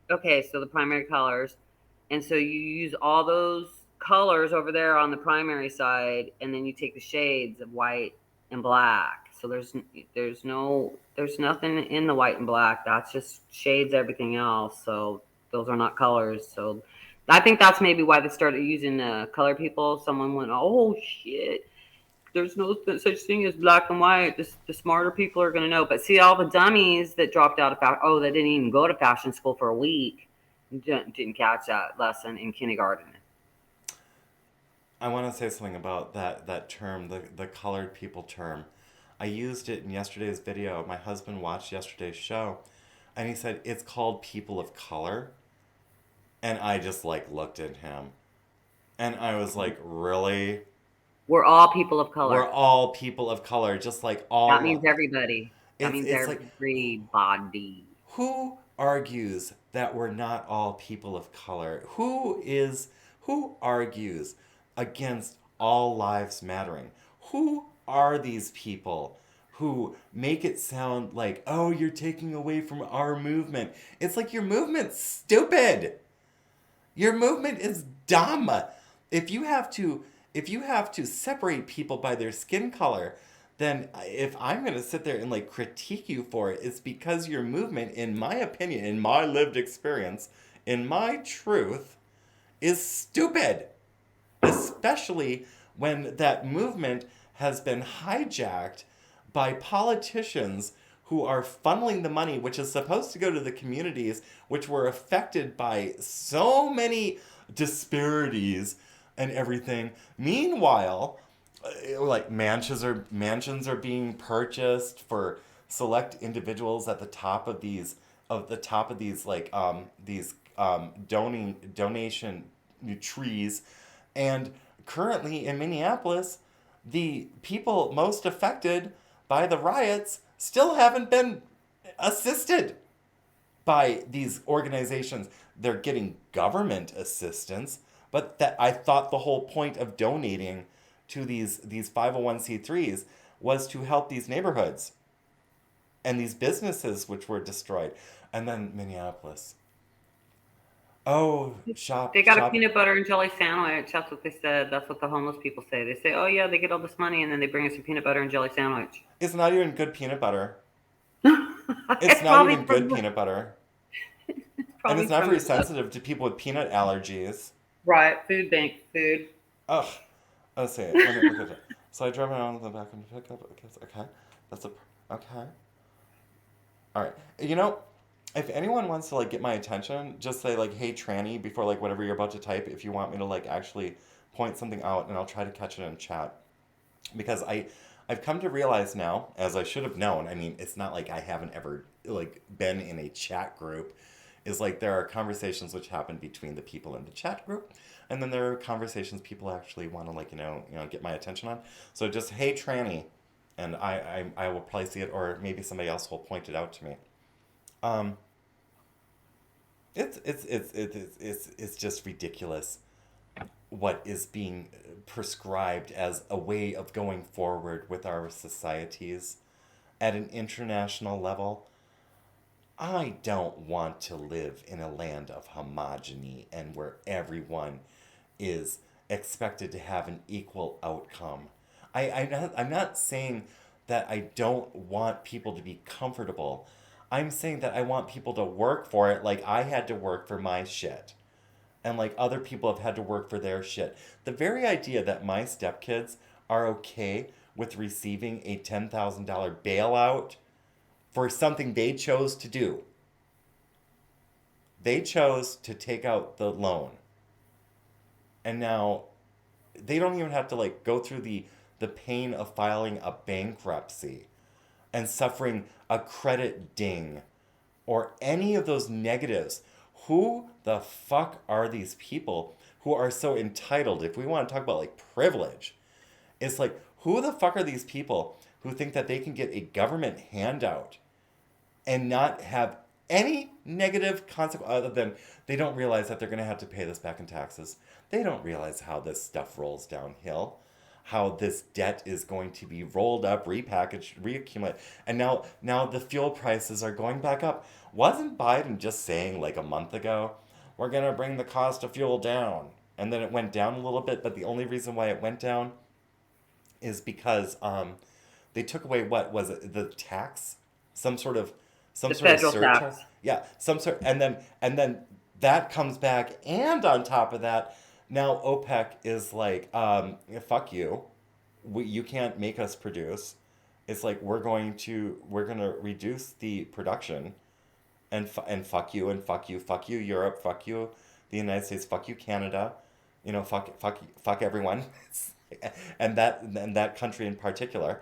Okay, so the primary colors, And so you use all those colors over there on the primary side, and then you take the shades of white and black. So there's nothing in the white and black. That's just shades everything else. So those are not colors. So I think that's maybe why they started using color people. Someone went, oh shit, there's no such thing as black and white. The smarter people are going to know. But see, all the dummies that dropped out of they didn't even go to fashion school for a week, didn't catch that lesson in kindergarten. I want to say something about that term, the colored people term. I used it in yesterday's video. My husband watched yesterday's show, and he said it's called people of color. And I just like looked at him, and I was like, really? We're all people of color. We're all people of color, just like all. That means everybody. That means it's like, everybody. who argues that we're not all people of color? Who argues against all lives mattering? Who are these people who make it sound like, oh, you're taking away from our movement? It's like, your movement's stupid. Your movement is dumb. If you have to separate people by their skin color, then if I'm going to sit there and like critique you for it, it's because your movement, in my opinion, in my lived experience, in my truth, is stupid. Especially when that movement has been hijacked by politicians who are funneling the money which is supposed to go to the communities which were affected by so many disparities and everything. Meanwhile, like mansions are being purchased for select individuals at the top of these donation trees. And currently in Minneapolis, the people most affected by the riots still haven't been assisted by these organizations. They're getting government assistance, but that, I thought the whole point of donating to these 501c3s was to help these neighborhoods and these businesses which were destroyed. And then Minneapolis. Oh, shop. They got a peanut butter and jelly sandwich. That's what they said. That's what the homeless people say. They say, oh, yeah, they get all this money, and then they bring us a peanut butter and jelly sandwich. It's not even good peanut butter. It's not even good peanut butter. And it's not very sensitive to people with peanut allergies. Right. Food bank food. Ugh. Let's see. Let me look at it. So I drove around the back and pick up. Okay. That's okay. All right. You know, if anyone wants to like get my attention, just say like, "Hey, tranny," before like whatever you're about to type. If you want me to like actually point something out, and I'll try to catch it in chat, because I've come to realize now, as I should have known. I mean, it's not like I haven't ever like been in a chat group. Is like there are conversations which happen between the people in the chat group, and then there are conversations people actually want to like get my attention on. So just, "Hey, tranny," and I will probably see it, or maybe somebody else will point it out to me. It's just ridiculous what is being prescribed as a way of going forward with our societies at an international level. I don't want to live in a land of homogeny and where everyone is expected to have an equal outcome. I'm not saying that I don't want people to be comfortable. I'm saying that I want people to work for it like I had to work for my shit. And like other people have had to work for their shit. The very idea that my stepkids are okay with receiving a $10,000 bailout for something they chose to do. They chose to take out the loan. And now they don't even have to like go through the pain of filing a bankruptcy and suffering a credit ding or any of those negatives. Who the fuck are these people who are so entitled? If we want to talk about like privilege, it's like, who the fuck are these people who think that they can get a government handout and not have any negative consequence other than they don't realize that they're going to have to pay this back in taxes. They don't realize how this stuff rolls downhill, how this debt is going to be rolled up, repackaged, reaccumulated. And now the fuel prices are going back up. Wasn't Biden just saying like a month ago we're gonna bring the cost of fuel down, and then it went down a little bit. But the only reason why it went down is because they took away, what was it, the tax, some sort of The federal surcharge. tax. Yeah, some sort, and then that comes back, and on top of that, now OPEC is like, fuck you, you can't make us produce. It's like we're gonna reduce the production, and fuck you, and fuck you Europe, fuck you the United States, fuck you Canada, fuck everyone, and that country in particular.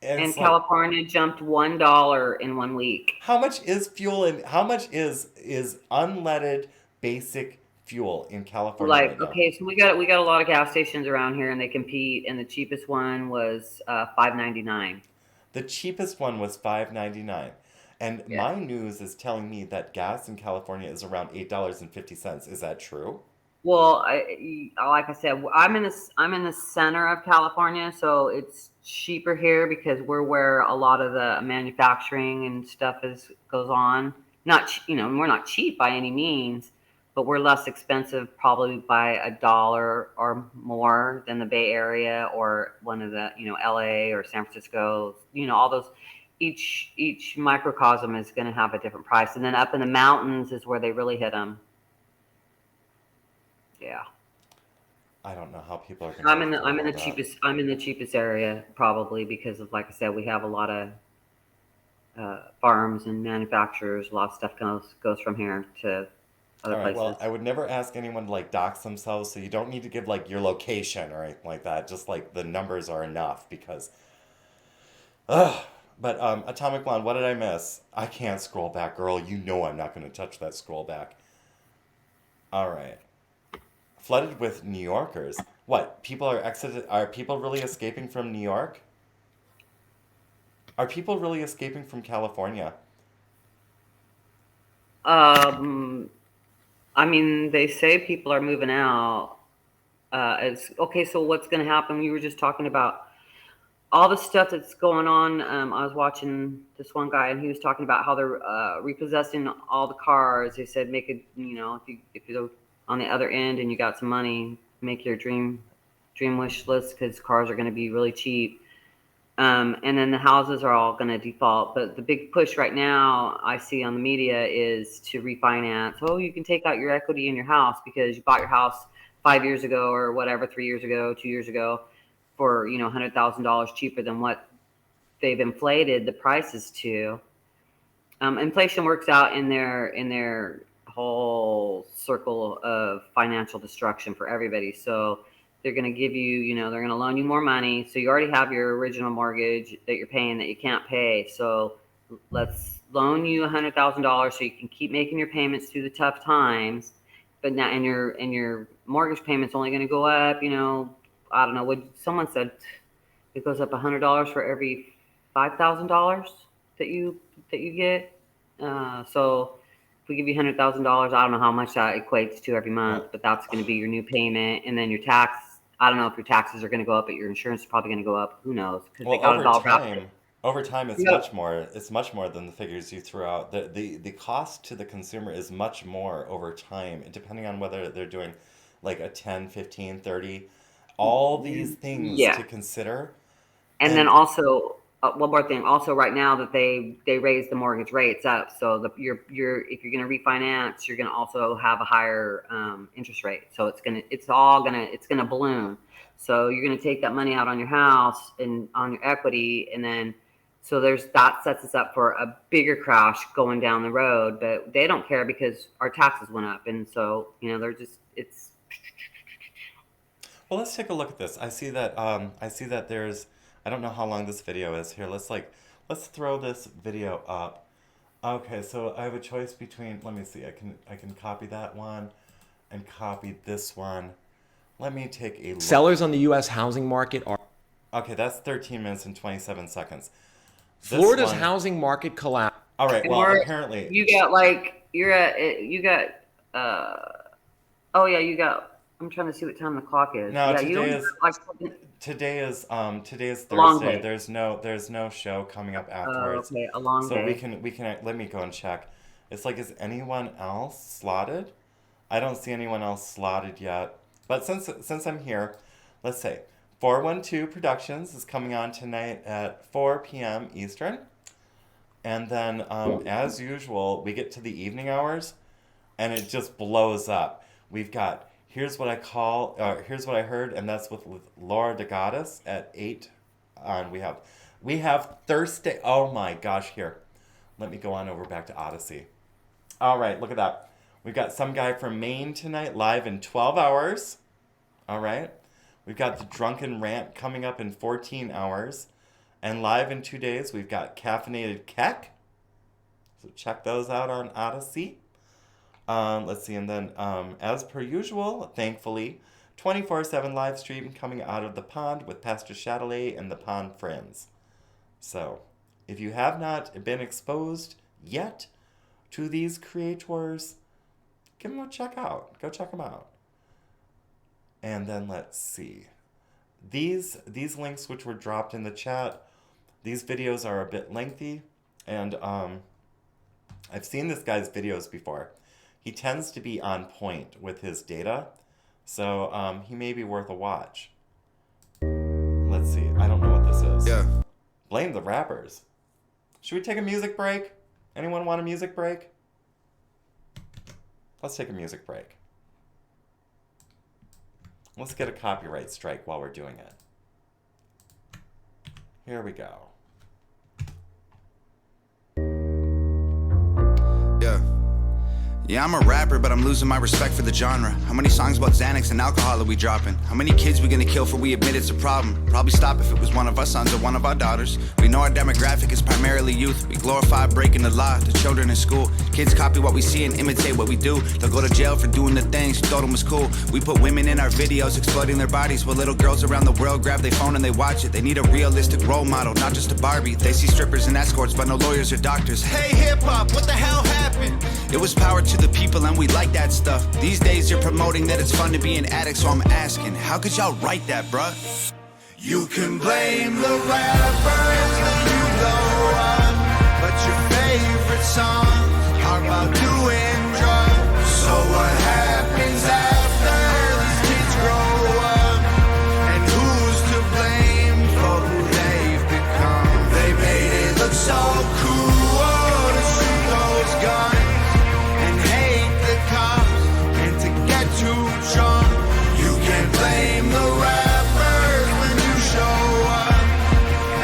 And And it's like, California jumped $1 in 1 week. how much is fuel in how much is unleaded basic fuel in California Like, right now? okay, so we got a lot of gas stations around here, and they compete. And the cheapest one was $5.99. The cheapest one was $5.99. And Yeah. my news is telling me that gas in California is around $8.50. Is that true? Well, like I said, I'm in the center of California, so it's cheaper here because we're where a lot of the manufacturing and stuff goes on. Not we're not cheap by any means, but we're less expensive probably by $1 or more than the Bay Area or one of the LA or San Francisco. All those. Each microcosm is going to have a different price, and then up in the mountains is where they really hit them. Yeah. I don't know how people are going I'm to in the I'm afford in all the that. cheapest area probably because of, like I said, we have a lot of farms and manufacturers. A lot of stuff goes from here to other All right, places. well, I would never ask anyone to like dox themselves, so you don't need to give like your location or anything like that. Just like the numbers are enough because ugh. But Atomic Blonde, what did I miss? I can't scroll back, girl. You know I'm not going to touch that scroll back. All right. Flooded with New Yorkers. What? People are exited? Are people really escaping from New York? Are people really escaping from California? Um, I mean, they say people are moving out. It's okay. So what's going to happen? We were just talking about all the stuff that's going on. I was watching this one guy, and he was talking about how they're repossessing all the cars. They said, make it, if you go on the other end and you got some money, make your dream wish list because cars are going to be really cheap. And then the houses are all going to default. But the big push right now I see on the media is to refinance. Oh, you can take out your equity in your house because you bought your house 5 years ago or whatever, 3 years ago, 2 years ago for $100,000 cheaper than what they've inflated the prices to. Inflation works out in their whole circle of financial destruction for everybody. So they're going to give you, they're going to loan you more money. So you already have your original mortgage that you're paying that you can't pay. So let's loan you $100,000 so you can keep making your payments through the tough times. But now, and your mortgage payment's only going to go up. I don't know what someone said. It goes up $100 for every $5,000 that you get. So if we give you $100,000, I don't know how much that equates to every month, Well, but that's going to be your new payment, and then your tax. I don't know if your taxes are going to go up, but your insurance is probably going to go up. Who knows? Because they well, got it all wrapped. over time, it's You got much more. It's much more than the figures you threw out. The cost to the consumer is much more over time, depending on whether they're doing like a 10, 15, 30. All these things Yeah, to consider. and then And also one more thing. Also, right now that they raised the mortgage rates up, so you're if you're going to refinance, you're going to also have a higher interest rate. So it's gonna balloon. So you're going to take that money out on your house and on your equity, and then so that sets us up for a bigger crash going down the road. But they don't care because our taxes went up, and so they're just it's well, let's take a look at this. I see that there's. I don't know how long this video is. Here, let's throw this video up. Okay, so I have a choice between. Let me see. I can copy that one, and copy this one. Let me take a look. Sellers on the U.S. housing market are. Okay, that's 13 minutes and 27 seconds. This Florida's one. housing market collapsed. All right. and Well, we're apparently, you got like you're at you got oh yeah, you got. I'm trying to see what time the clock is. no. Yeah, you don't have like Today is a long Thursday. day. There's no show coming up afterwards. Okay, a long So we day. can let me go and check. It's like, is anyone else slotted? I don't see anyone else slotted yet. But since I'm here, let's say 412 Productions is coming on tonight at 4 p.m. Eastern. And then, as usual, we get to the evening hours, and it just blows up. We've got Here's What I Heard, and that's with Laura the Goddess at 8 on. We have Thursday. Oh my gosh, here. Let me go on over back to Odysee. All right, look at that. We've got some guy from Maine tonight, live in 12 hours. All right. We've got the Drunken Rant coming up in 14 hours. And live in 2 days, we've got Caffeinated Keck. So check those out on Odysee. Let's see, and then as per usual, thankfully, 24/7 live stream coming out of the pond with Pastor Chatelet and the Pond Friends. So, if you have not been exposed yet to these creators, give them a check out. Go check them out. And then let's see. These links which were dropped in the chat, these videos are a bit lengthy, and I've seen this guy's videos before. He tends to be on point with his data, so he may be worth a watch. Let's see. I don't know what this is. Yeah. Blame the rappers. Should we take a music break? Anyone want a music break? Let's take a music break. Let's get a copyright strike while we're doing it. Here we go. Yeah, I'm a rapper, but I'm losing my respect for the genre. How many songs about Xanax and alcohol are we dropping? How many kids we gonna kill for we admit it's a problem? Probably stop if it was one of our sons or one of our daughters. We know our demographic is primarily youth. We glorify breaking the law to children in school. Kids copy what we see and imitate what we do. They'll go to jail for doing the things you thought them was cool. We put women in our videos exploiting their bodies, while little girls around the world grab their phone and they watch it. They need a realistic role model, not just a Barbie. They see strippers and escorts, but no lawyers or doctors. Hey hip-hop, what the hell happened? It was power to the people and we like that stuff. These days you're promoting that it's fun to be an addict, so I'm asking, how could y'all write that, bruh? You can blame the rappers when you blow up, but your favorite songs are about doing drugs. So what happens after these kids grow up? And who's to blame for who they've become? They made it look so cool to shoot those guns and hate the cops and to get too drunk. You can blame the rappers when you show up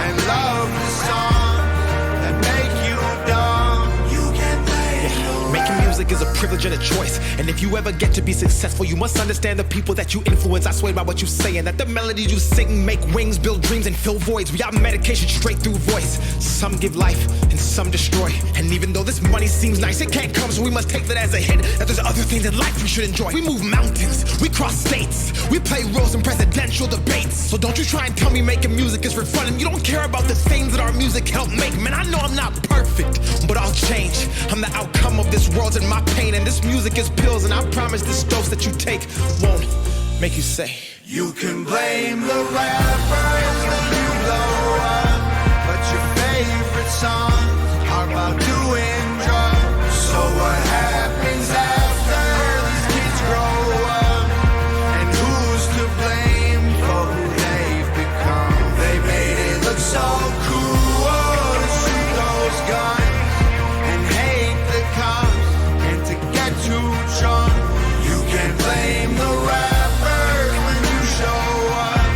and love the songs that make you dumb. You can blame Making music is a privilege and a choice. And if you ever get to be successful, you must understand the people that you influence. I swear by what you say, and that the melodies you sing make wings, build dreams, and fill voids. We got medication straight through voice. Some give life, and some destroy. And even though this money seems nice, it can't come, so we must take that as a hit. That there's other things in life we should enjoy. We move mountains, we cross states, we play roles in presidential debates. So don't you try and tell me making music is for fun, and you don't care about the things that our music helped make. Man, I know I'm not perfect, but I'll change. I'm the outcome of this world and my pain, and this music is pills, and I promise this dose that you take won't make you say. You can blame the rappers when you blow up, but your favorite songs are about doing drugs. So what happens after these kids grow up? And who's to blame for who they've become? They made it look so cool to shoot those guns and hate the cops and to get too drunk. You can blame the rappers when you show up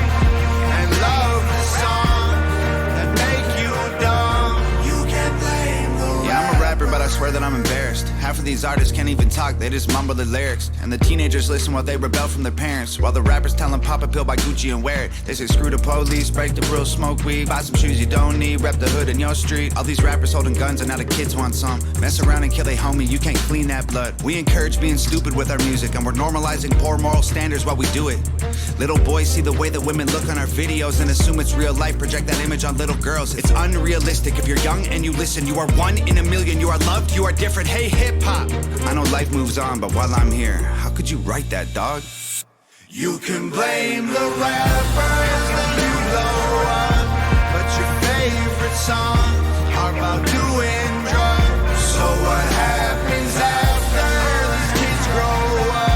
and love the songs that make you dumb. You can blame the rappers. Yeah, I'm a rapper, but I swear that I'm embarrassed. Half of these artists can't even talk, they just mumble the lyrics. And the teenagers listen while they rebel from their parents, while the rappers tell them pop a pill, buy Gucci and wear it. They say screw the police, break the rules, smoke weed, buy some shoes you don't need, rep the hood in your street. All these rappers holding guns and now the kids want some. Mess around and kill a homie, you can't clean that blood. We encourage being stupid with our music, and we're normalizing poor moral standards while we do it. Little boys see the way that women look on our videos and assume it's real life, project that image on little girls. It's unrealistic. If you're young and you listen, you are one in a million. You are loved, you are different. Hey hip hop, I know life moves on, but while I'm here, how could you write that, dog? You can blame the rappers when you blow up, but your favorite songs are about doing drugs. So what happens after these kids grow up?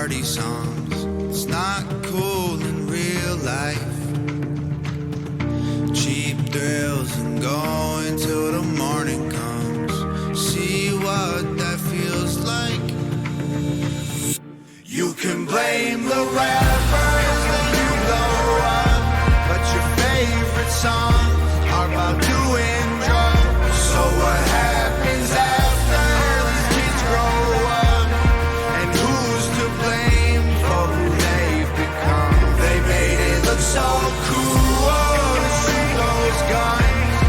party songs. It's not cool in real life. Cheap thrills and going till the morning comes. See what that feels like. You can blame the rappers when you blow up, but your favorite songs are about doing drugs. So what happens after these kids grow up? And who's to blame for who they've become? They made it look so cool to shoot those guns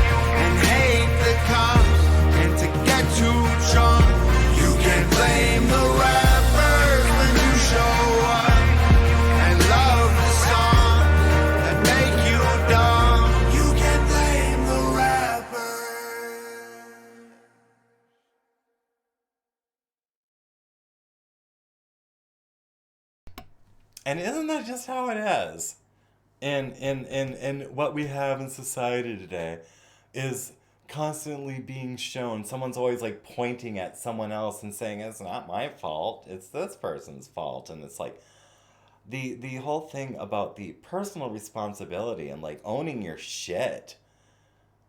and hate the cops and to get too drunk. You can blame the rappers when you show up and love the song that make you dumb. You can blame the rappers. And isn't that just how it is? In what we have in society today is constantly being shown. Someone's always like pointing at someone else and saying, it's not my fault, it's this person's fault. And it's like the whole thing about the personal responsibility and like owning your shit.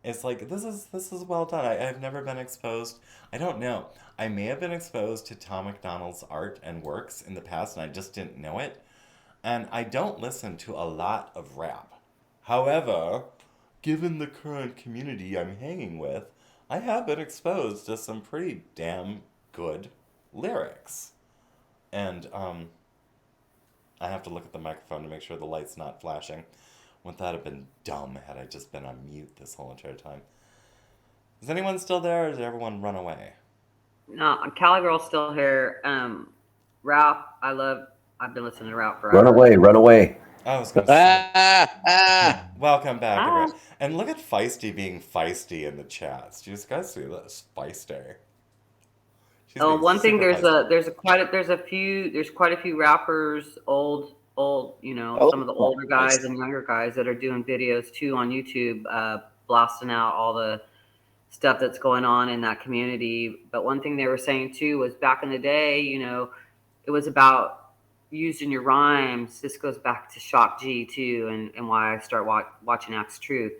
It's like this is well done. I've never been exposed. I don't know. I may have been exposed to Tom MacDonald's art and works in the past and I just didn't know it. And I don't listen to a lot of rap. However, given the current community I'm hanging with, I have been exposed to some pretty damn good lyrics. And I have to look at the microphone to make sure the light's not flashing. Wouldn't that have been dumb had I just been on mute this whole entire time? Is anyone still there or did everyone run away? No, Cali Girl's still here. Rap, I've been listening to rap forever. Run away, run away. I was going to say, welcome back. Everyone. And look at Feisty being feisty in the chats. Do you guys see this? Feisty. She's being One thing, super feisty. there's quite a few rappers, old, some of the older guys and younger guys that are doing videos too on YouTube, blasting out all the stuff that's going on in that community. But one thing they were saying too was back in the day, it was about using your rhymes. This goes back to Shock G too, and why I start watching Axe Truth.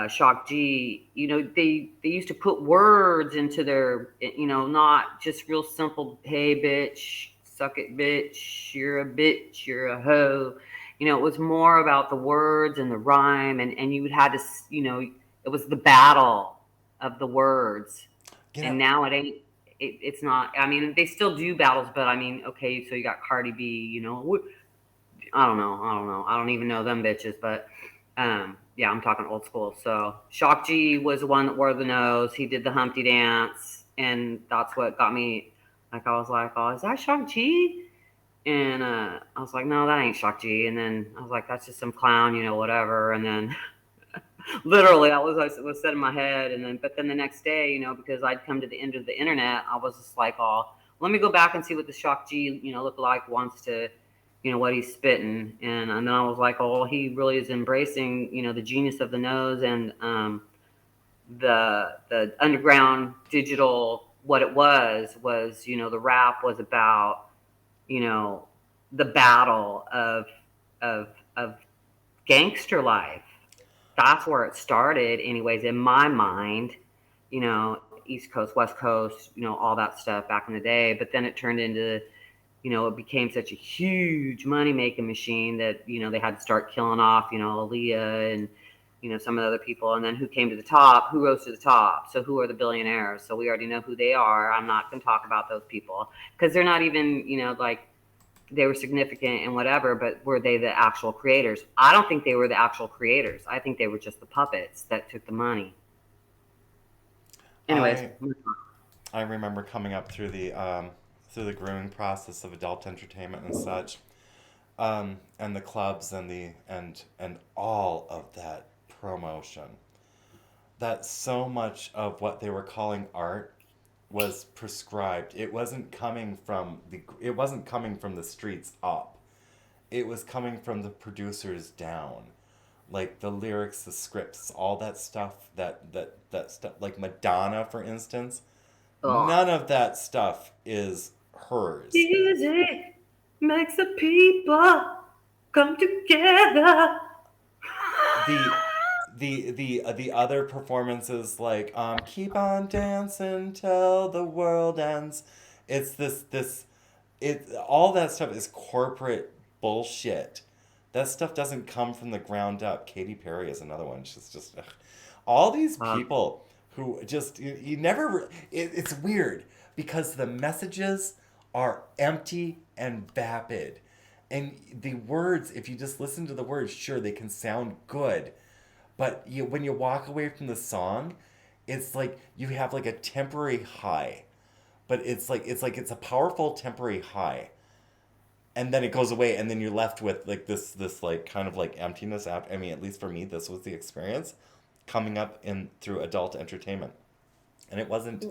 Shock G, they used to put words into their, not just real simple, hey bitch, suck it bitch, you're a hoe. It was more about the words and the rhyme, and you had to, it was the battle of the words. And now it ain't. It's not. I mean, they still do battles, but I mean, okay, so you got Cardi B. I don't know. I don't even know them bitches, but yeah, I'm talking old school. So Shock G was the one that wore the nose. He did the Humpty dance, and that's what got me. Like I was like, oh, is that Shock G? And I was like, no, that ain't Shock G. And then I was like, that's just some clown, whatever. And then. Literally, that was said in my head, but then the next day, because I'd come to the end of the internet, I was just like, oh, let me go back and see what the Shock G, look like wants to, what he's spitting, and then I was like, oh, he really is embracing, the genius of the nose and the underground digital. What it was, the rap was about, the battle of gangster life. That's where it started, anyways, in my mind, East Coast, West Coast, all that stuff back in the day. But then it turned into, it became such a huge money-making machine that, they had to start killing off, Aaliyah and, some of the other people. And then who came to the top? Who rose to the top? So who are the billionaires? So we already know who they are. I'm not going to talk about those people because they're not even, they were significant and whatever, but were they the actual creators? I don't think they were the actual creators. I think they were just the puppets that took the money. Anyways, I remember coming up through the grooming process of adult entertainment and such, and the clubs and all of that promotion. That so much of what they were calling art was prescribed. It wasn't coming from the streets up. It was coming from the producers down. Like the lyrics, the scripts, all that stuff, that stuff, like Madonna, for instance. None of that stuff is hers. Music. makes the people come together. The other performances like keep on dancing till the world ends. It's this it all that stuff is corporate bullshit. That stuff doesn't come from the ground up. Katy Perry is another one. She's just ugh. All these people who just you never it's weird because the messages are empty and vapid. And the words, if you just listen to the words, sure they can sound good, but when you walk away from the song, it's like you have like a temporary high, but it's a powerful temporary high, and then it goes away, and then you're left with like this like kind of like emptiness after. I mean, at least for me, this was the experience coming up in through adult entertainment, and it wasn't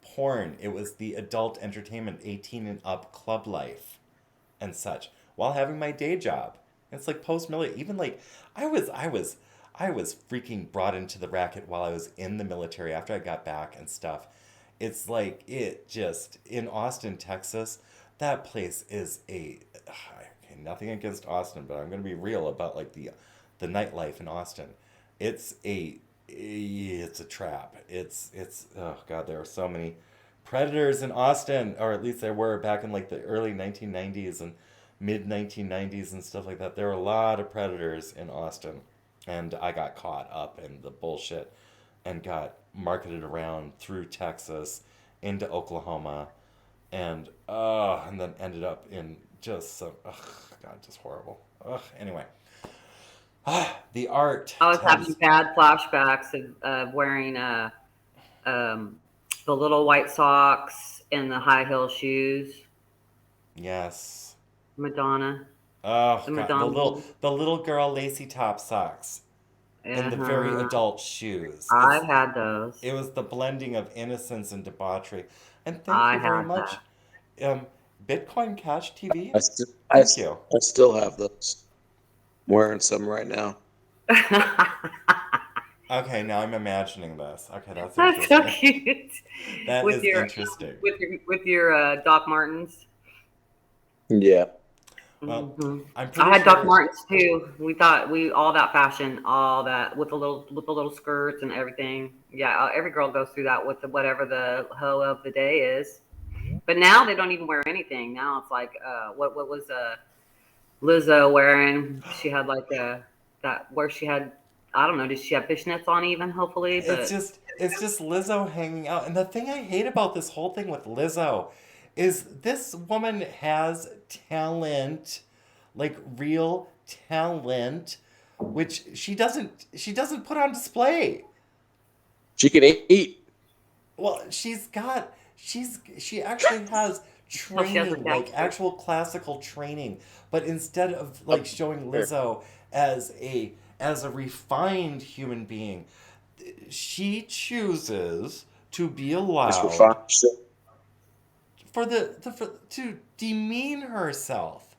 porn. It was the adult entertainment, 18 and up club life and such while having my day job. It's like post military, even like I was freaking brought into the racket while I was in the military after I got back and stuff. It's like it just in Austin, Texas, that place is okay, nothing against Austin, but I'm gonna be real about like the nightlife in Austin. It's a trap. It's oh god, there are so many predators in Austin, or at least there were back in like the early 1990s and mid 1990s and stuff like that. There were a lot of predators in Austin, and I got caught up in the bullshit and got marketed around through Texas into Oklahoma, and then ended up in just some god, just horrible. Anyway, the art I was having tells bad flashbacks of wearing the little white socks and the high heel shoes. yes. Madonna. Oh The god, the Madonna little ones. the little girl lacy top socks and the very Uh-huh. adult shoes. I had those. It was the blending of innocence and debauchery. And thank I you very had much, um, Bitcoin Cash TV. I, st- I, Thank s- you. I still have those. I'm wearing some right now. that. Okay, now I'm imagining this. Okay, that's That's so interesting. cute. That With is your interesting. Doc Martens. Yeah. Well, Hmm. I'm I pretty had Doc sure. Martens too. We thought we all that fashion, all that with the little skirts and everything. Yeah, every girl goes through that with whatever the hoe of the day is. But now they don't even wear anything. Now it's like what was Lizzo wearing? She had like that where she had, I don't know, did she have fishnets on even? Hopefully, but It's just Lizzo hanging out. And the thing I hate about this whole thing with Lizzo is this woman has talent, like real talent, which she doesn't put on display. She can eat. Well, she actually has well, she has her training, like gangster. actual classical training, but instead of like showing Lizzo as a refined human being, she chooses to be Just for allowed fun. So, to demean herself.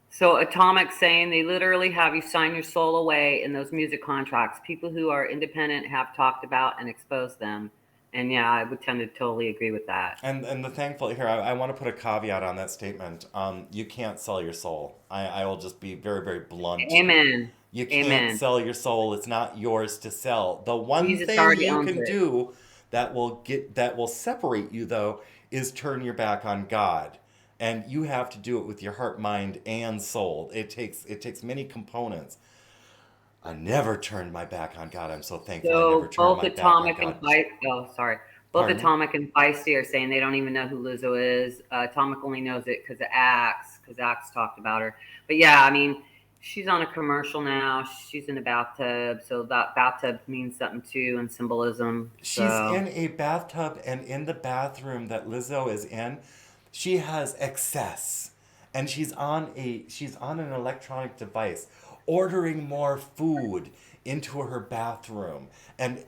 So Atomic saying they literally have you sign your soul away in those music contracts. People who are independent have talked about and exposed them. And yeah, I would tend to totally agree with that. And the thankful here, I want to put a caveat on that statement. You can't sell your soul. I will just be very, very blunt. Amen. You can't Amen. sell your soul. It's not yours to sell. The one Jesus thing already you owns can it. do that will separate you though is turn your back on God. And you have to do it with your heart, mind, and soul. It takes many components. I never turned my back on God. I'm so thankful I never So turned both my back on Atomic and God. Oh, sorry. Both Pardon me? Atomic and Feisty are saying they don't even know who Lizzo is. Atomic only knows it because Axe talked about her. But yeah, I mean, she's on a commercial now. She's in a bathtub, so that bathtub means something too and symbolism. She's So in a bathtub, and in the bathroom that Lizzo is in, she has excess. And she's on an electronic device ordering more food into her bathroom and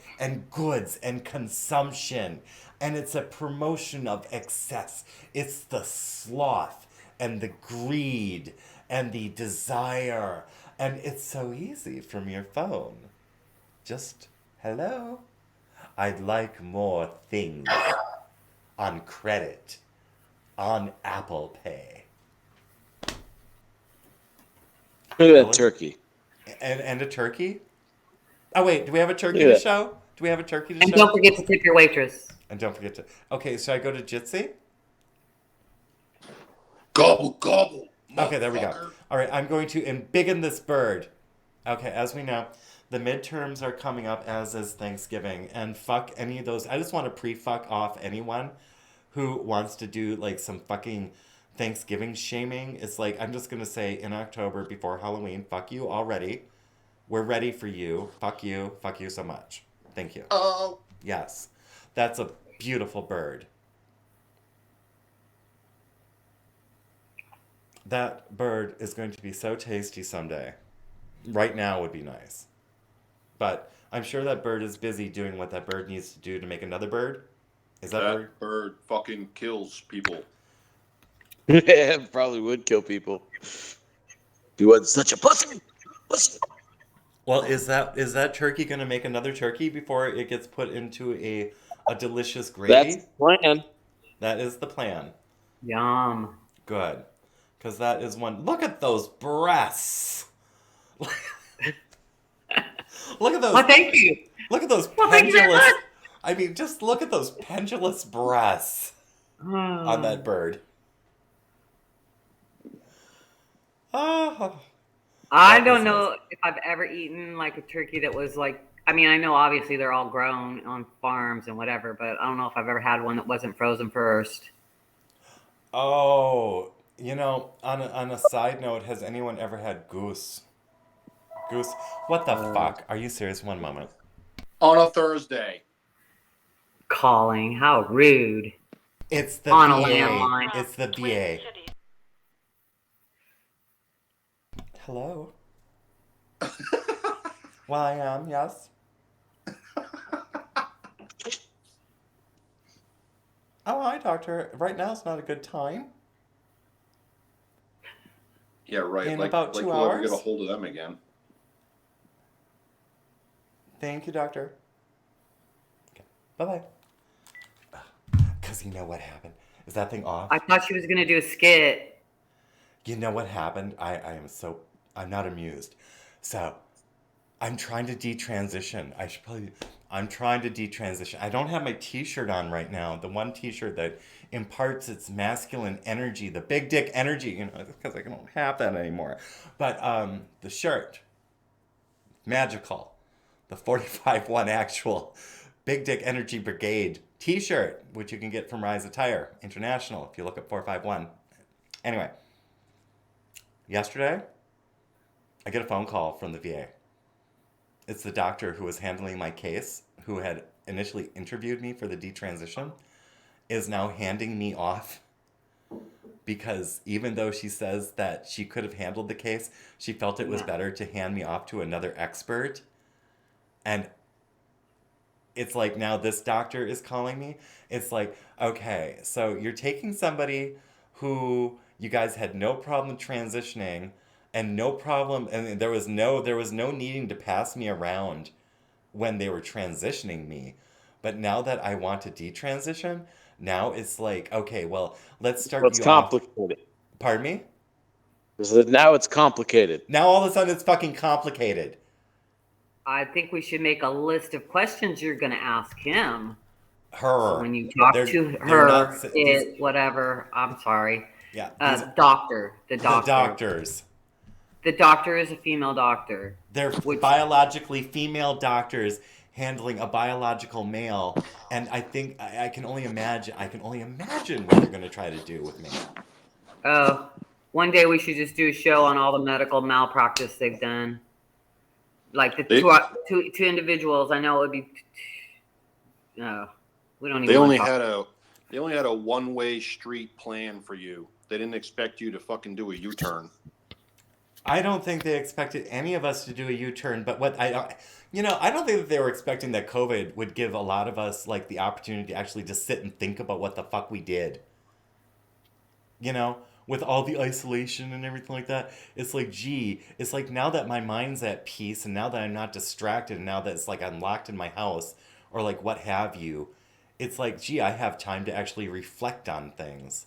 goods and consumption. And it's a promotion of excess. It's the sloth and the greed and the desire. And it's so easy from your phone. Just hello. I'd like more things on credit on Apple Pay. Look at Really? that turkey. And a turkey? Oh wait, do we have a turkey Look to at that. show? Do we have a turkey to And show? don't forget to tip your waitress. And don't forget to. Okay, should I go to Jitsi? Gobble, gobble. Okay, there we go. motherfucker. All right, I'm going to embiggen this bird. Okay, as we know, the midterms are coming up, as is Thanksgiving, and fuck any of those. I just want to pre-fuck off anyone who wants to do like some fucking Thanksgiving shaming. It's like, I'm just gonna say in October before Halloween, fuck you already. We're ready for you. Fuck you so much. Thank you. Oh. Yes, that's a beautiful bird. That bird is going to be so tasty someday. Right now would be nice. But I'm sure that bird is busy doing what that bird needs to do to make another bird. Is that bird? That bird fucking kills people. Yeah, probably would kill people. He wasn't such a pussy. Pussy. Well, is that turkey going to make another turkey before it gets put into a delicious gravy? That's the plan. That is the plan. Yum. Good. Because that is one. Look at those breasts. Look at those. Well, thank you. Look at those Well, thank you very pendulous. much. I mean, just look at those pendulous breasts on that bird. Oh. I That don't was know if I've ever eaten like a turkey that was like, I mean, I know obviously they're all grown on farms and whatever, but I don't know if I've ever had one that wasn't frozen first. Oh, on a side note, has anyone ever had goose? Goose? What the fuck? Are you serious? One moment. On a Thursday. Calling, how rude. It's the On a VA. landline. It's the VA. Hello. Well, I am, yes. Oh, hi, doctor. Right now is not a good time. Yeah, right. In like about like 2 we'll ever hours? get a hold of them again. Thank you, doctor. Okay. Bye-bye. Because you know what happened? Is that thing off? I thought she was going to do a skit. You know what happened? I'm not amused. So, I'm trying to detransition. I'm trying to detransition. I don't have my t-shirt on right now. The one t-shirt that imparts its masculine energy, the big dick energy, because I don't have that anymore. But the shirt, magical. The 45-1 actual Big Dick Energy Brigade t-shirt, which you can get from Rise Attire International if you look at 451. Anyway, yesterday, I get a phone call from the VA. It's the doctor who was handling my case, who had initially interviewed me for the detransition, is now handing me off because even though she says that she could have handled the case, she felt it was better to hand me off to another expert. And it's like now this doctor is calling me. It's like, okay, so you're taking somebody who you guys had no problem transitioning and no problem, and there was no needing to pass me around when they were transitioning me. But now that I want to detransition, now it's like, okay, well, let's start It's you off. complicated. Pardon me? Now it's complicated. Now all of a sudden it's fucking complicated. I think we should make a list of questions you're going to ask him. Her. When you talk They're- to they're her, not- whatever. I'm sorry. Yeah. Doctor. The the doctor. doctors. The doctor is a female doctor. They're biologically female doctors handling a biological male, and I think I can only imagine what they're going to try to do with me. Oh, one day we should just do a show on all the medical malpractice they've done. Like the two individuals. I know it would be. No, we don't even. They only talk. had a one-way street plan for you. They didn't expect you to fucking do a U-turn. I don't think they expected any of us to do a U-turn, but I don't think that they were expecting that COVID would give a lot of us like the opportunity to actually just sit and think about what the fuck we did. With all the isolation and everything like that, it's like, gee, it's like now that my mind's at peace and now that I'm not distracted and now that it's like I'm locked in my house or like what have you, it's like, gee, I have time to actually reflect on things.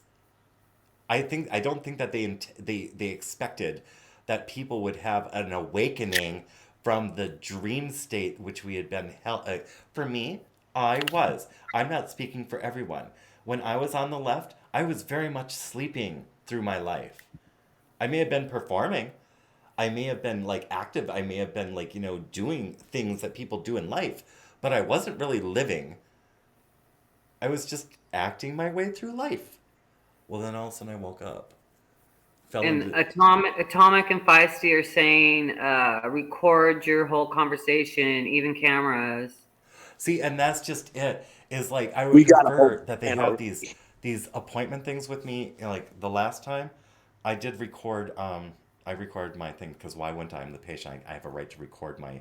I don't think that they expected that people would have an awakening from the dream state which we had been held. For me, I'm not speaking for everyone. When I was on the left, I was very much sleeping through my life. I may have been performing. I may have been like active. I may have been like, doing things that people do in life, but I wasn't really living. I was just acting my way through life. Well, then all of a sudden I woke up. Fell And into. Atomic and Feisty are saying record your whole conversation, even cameras. See, and that's just it. Is like I would We got a whole prefer that they panel. have these appointment things with me. Like the last time, I did record. I recorded my thing because why wouldn't I? I'm the patient. I have a right to record my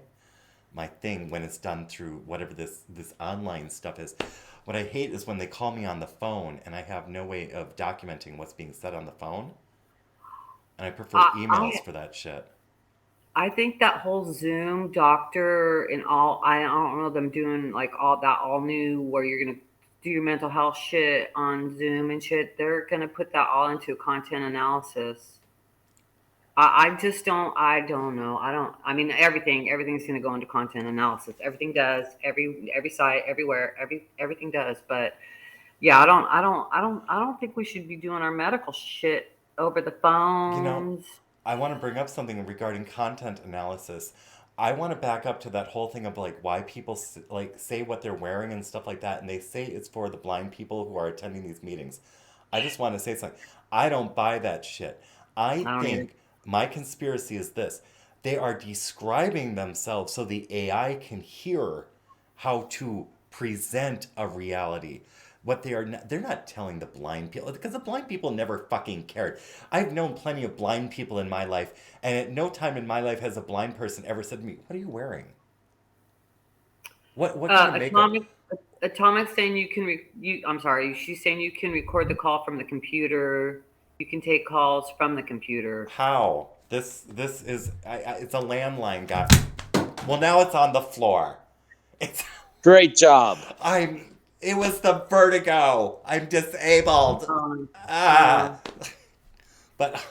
thing when it's done through whatever this online stuff is. What I hate is when they call me on the phone and I have no way of documenting what's being said on the phone. And I prefer emails for that shit. I think that whole Zoom doctor and all, I don't know them doing like all new where you're going to do your mental health shit on Zoom and shit. They're going to put that all into content analysis. I just don't, I don't know. I mean, everything's going to go into content analysis. Everything does, every site, everywhere, everything does. But yeah, I don't think we should be doing our medical shit over the phones. I want to bring up something regarding content analysis. I want to back up to that whole thing of like why people like say what they're wearing and stuff like that, and they say it's for the blind people who are attending these meetings. I just want to say something. I don't buy that shit. I don't think my conspiracy is this. They are describing themselves so the AI can hear how to present a reality. What they're not telling the blind people, because the blind people never fucking cared. I've known plenty of blind people in my life, and at no time in my life has a blind person ever said to me, "What are you wearing? What kind of makeup?" Atomic saying you can. I'm sorry. She's saying you can record the call from the computer. You can take calls from the computer. How? This is it's a landline, guy. Well, now it's on the floor. It's Great job. It was the vertigo. I'm disabled. But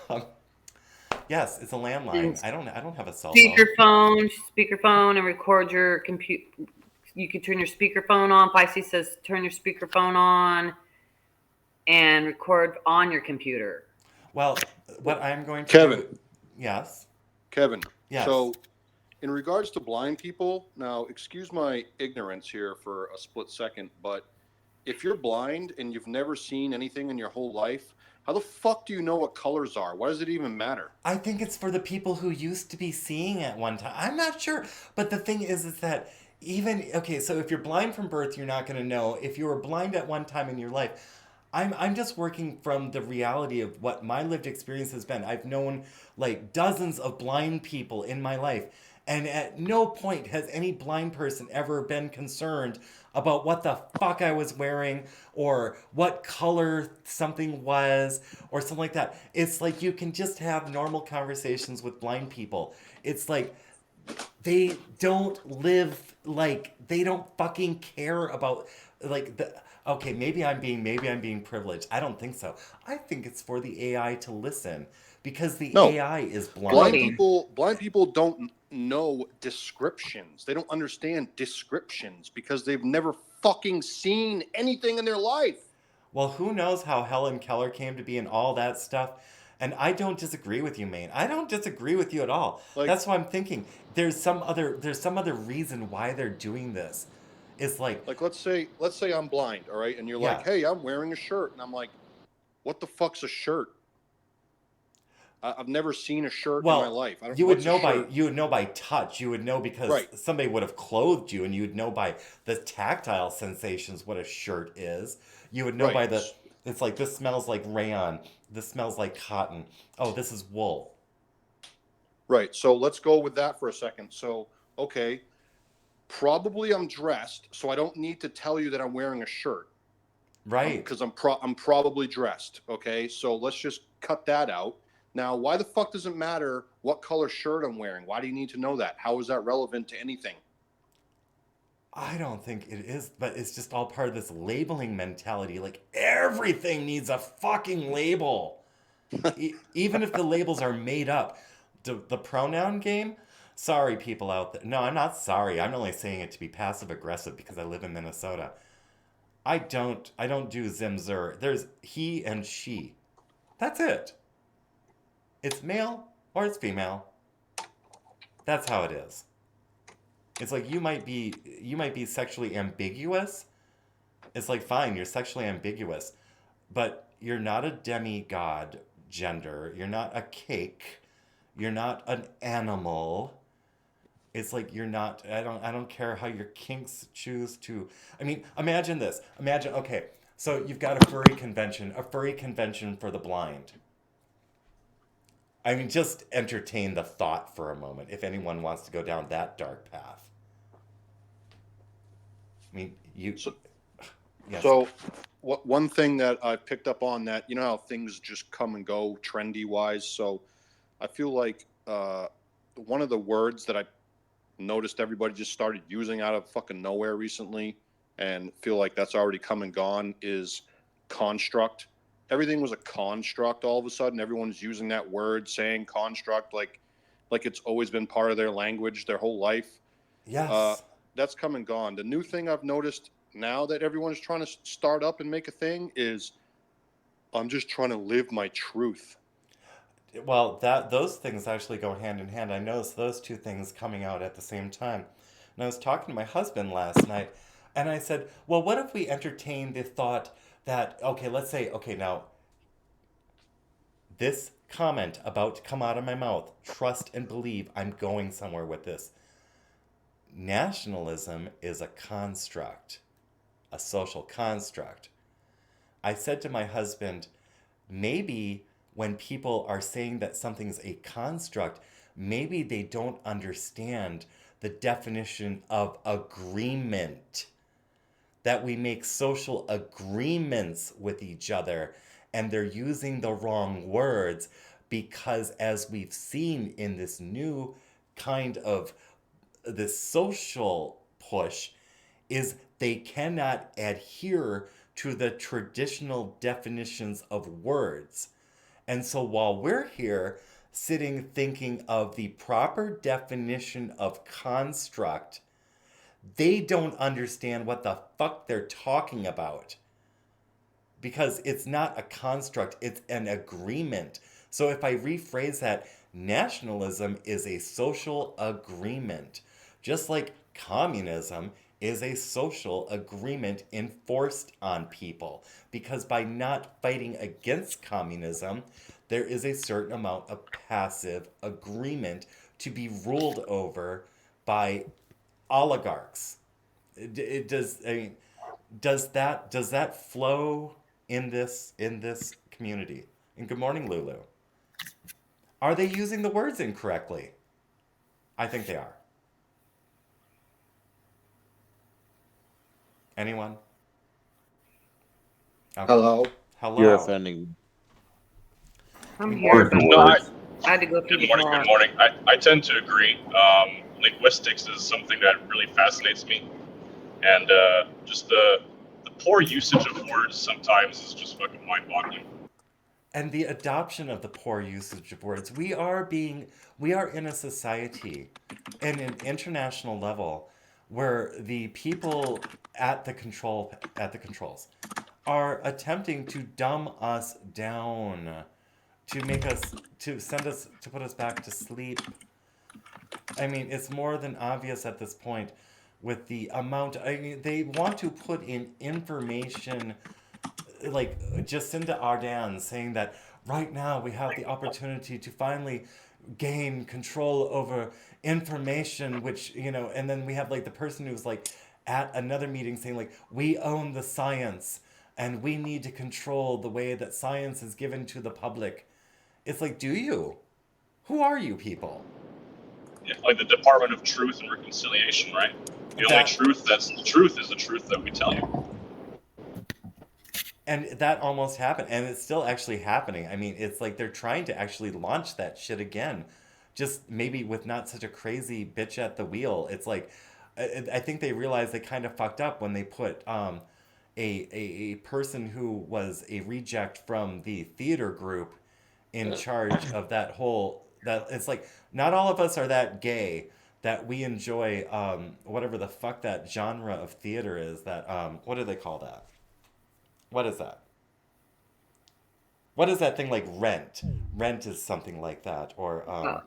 yes, it's a landline. I don't have a cell phone. Speakerphone, and record your computer. You can turn your speakerphone on. Feisty says turn your speakerphone on and record on your computer. Well, what I'm going to Kevin. do, yes. Kevin. Yes. So, in regards to blind people, now excuse my ignorance here for a split second, but if you're blind and you've never seen anything in your whole life, how the fuck do you know what colors are? Why does it even matter? I think it's for the people who used to be seeing at one time. I'm not sure, but the thing is that so if you're blind from birth, you're not going to know. If you were blind at one time in your life, I'm just working from the reality of what my lived experience has been. I've known like dozens of blind people in my life, and at no point has any blind person ever been concerned about what the fuck I was wearing or what color something was or something like that. It's like you can just have normal conversations with blind people. It's like they don't they don't fucking care about okay, maybe I'm being privileged. I don't think so. I think it's for the AI to listen because the AI is blind. Blind people don't know descriptions. They don't understand descriptions because they've never fucking seen anything in their life. Well, who knows how Helen Keller came to be and all that stuff. And I don't disagree with you, Maine. I don't disagree with you at all. That's why I'm thinking there's some other reason why they're doing this. It's like let's say I'm blind, all right, and you're like, hey, I'm wearing a shirt, and I'm like, what the fuck's a shirt? I've never seen a shirt in my life. You would know by touch. You would know because somebody would have clothed you, and you would know by the tactile sensations what a shirt is. You would know by it's like this smells like rayon. This smells like cotton. Oh, this is wool. Right. So let's go with that for a second. So, okay, probably I'm dressed, so I don't need to tell you that I'm wearing a shirt. Right. Because I'm probably dressed. Okay. So let's just cut that out. Now, why the fuck does it matter what color shirt I'm wearing? Why do you need to know that? How is that relevant to anything? I don't think it is, but it's just all part of this labeling mentality. Like everything needs a fucking label. Even if the labels are made up. the pronoun game. Sorry, people out there. No, I'm not sorry. I'm only saying it to be passive aggressive because I live in Minnesota. I don't do Zimzer. There's he and she. That's it. It's male or it's female. That's how it is. It's like you might be sexually ambiguous. It's like fine, you're sexually ambiguous, but you're not a demigod gender. You're not a cake. You're not an animal. It's like you're not. I don't care how your kinks choose to. I mean, imagine this. Imagine, okay, so you've got a furry convention for the blind. I mean, just entertain the thought for a moment if anyone wants to go down that dark path. I mean, you. So, Yes. so one thing that I picked up on, that you know how things just come and go trendy wise. So I feel like one of the words that I noticed everybody just started using out of fucking nowhere recently, and feel like that's already come and gone, is construct. Everything was a construct all of a sudden. Everyone's using that word, saying construct like it's always been part of their language their whole life. Yes. That's come and gone. The new thing I've noticed now that everyone's trying to start up and make a thing is, I'm just trying to live my truth. Well, those things actually go hand in hand. I noticed those two things coming out at the same time. And I was talking to my husband last night, and I said, "Well, what if we entertain the thought that, okay, let's say, okay, now this comment about to come out of my mouth, trust and believe I'm going somewhere with this. Nationalism is a construct, a social construct." I said to my husband, maybe when people are saying that something's a construct, maybe they don't understand the definition of agreement. That we make social agreements with each other, and they're using the wrong words because, as we've seen in this new kind of this social push, is they cannot adhere to the traditional definitions of words. And so while we're here sitting thinking of the proper definition of construct, they don't understand what the fuck they're talking about. Because it's not a construct, it's an agreement. So if I rephrase that, nationalism is a social agreement. Just like communism is a social agreement enforced on people. Because by not fighting against communism, there is a certain amount of passive agreement to be ruled over by oligarchs. It does. I mean, does that flow in this community? And good morning, Lulu. Are they using the words incorrectly? I think they are. Anyone? Okay. Hello. Hello. You're offending me. I'm here. No, I, I had to go through good the morning. car. Good morning. I tend to agree. Linguistics is something that really fascinates me, and just the poor usage of words sometimes is just fucking mind-boggling. And the adoption of the poor usage of words. We are in a society and an international level where the people at the controls are attempting to dumb us down, to put us back to sleep. I mean, it's more than obvious at this point with the amount. I mean, they want to put in information like Jacinda Ardern saying that right now we have the opportunity to finally gain control over information, which, and then we have like the person who's like at another meeting saying like, we own the science and we need to control the way that science is given to the public. It's like, do you? Who are you people? Yeah, like the Department of Truth and Reconciliation, right? The only truth that's the truth is the truth that we tell you. And that almost happened, and it's still actually happening. I mean, it's like they're trying to actually launch that shit again, just maybe with not such a crazy bitch at the wheel. It's like, I think they realized they kind of fucked up when they put a person who was a reject from the theater group in charge of that whole That it's like not all of us are that gay that we enjoy whatever the fuck that genre of theater is. That what do they call that? What is that? What is that thing like Rent? Rent is something like that, or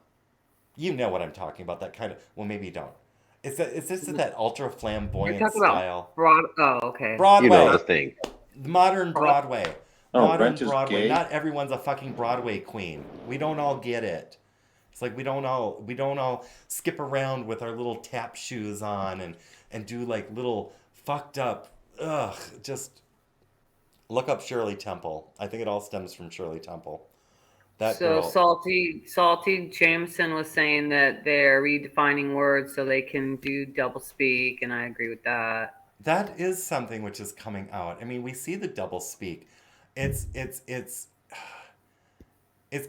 you know what I'm talking about. That kind of well, maybe you don't. It's just that ultra You're flamboyant talking style. about okay. Broadway. You know the thing. Modern Broadway. Oh, Modern Rent is Broadway. gay? Not everyone's a fucking Broadway queen. We don't all get it. It's like we don't all skip around with our little tap shoes on and do like little fucked up just look up Shirley Temple. I think it all stems from Shirley Temple. That So girl. Salty Jameson was saying that they're redefining words so they can do double speak, and I agree with that. That is something which is coming out. I mean, we see the double speak. It's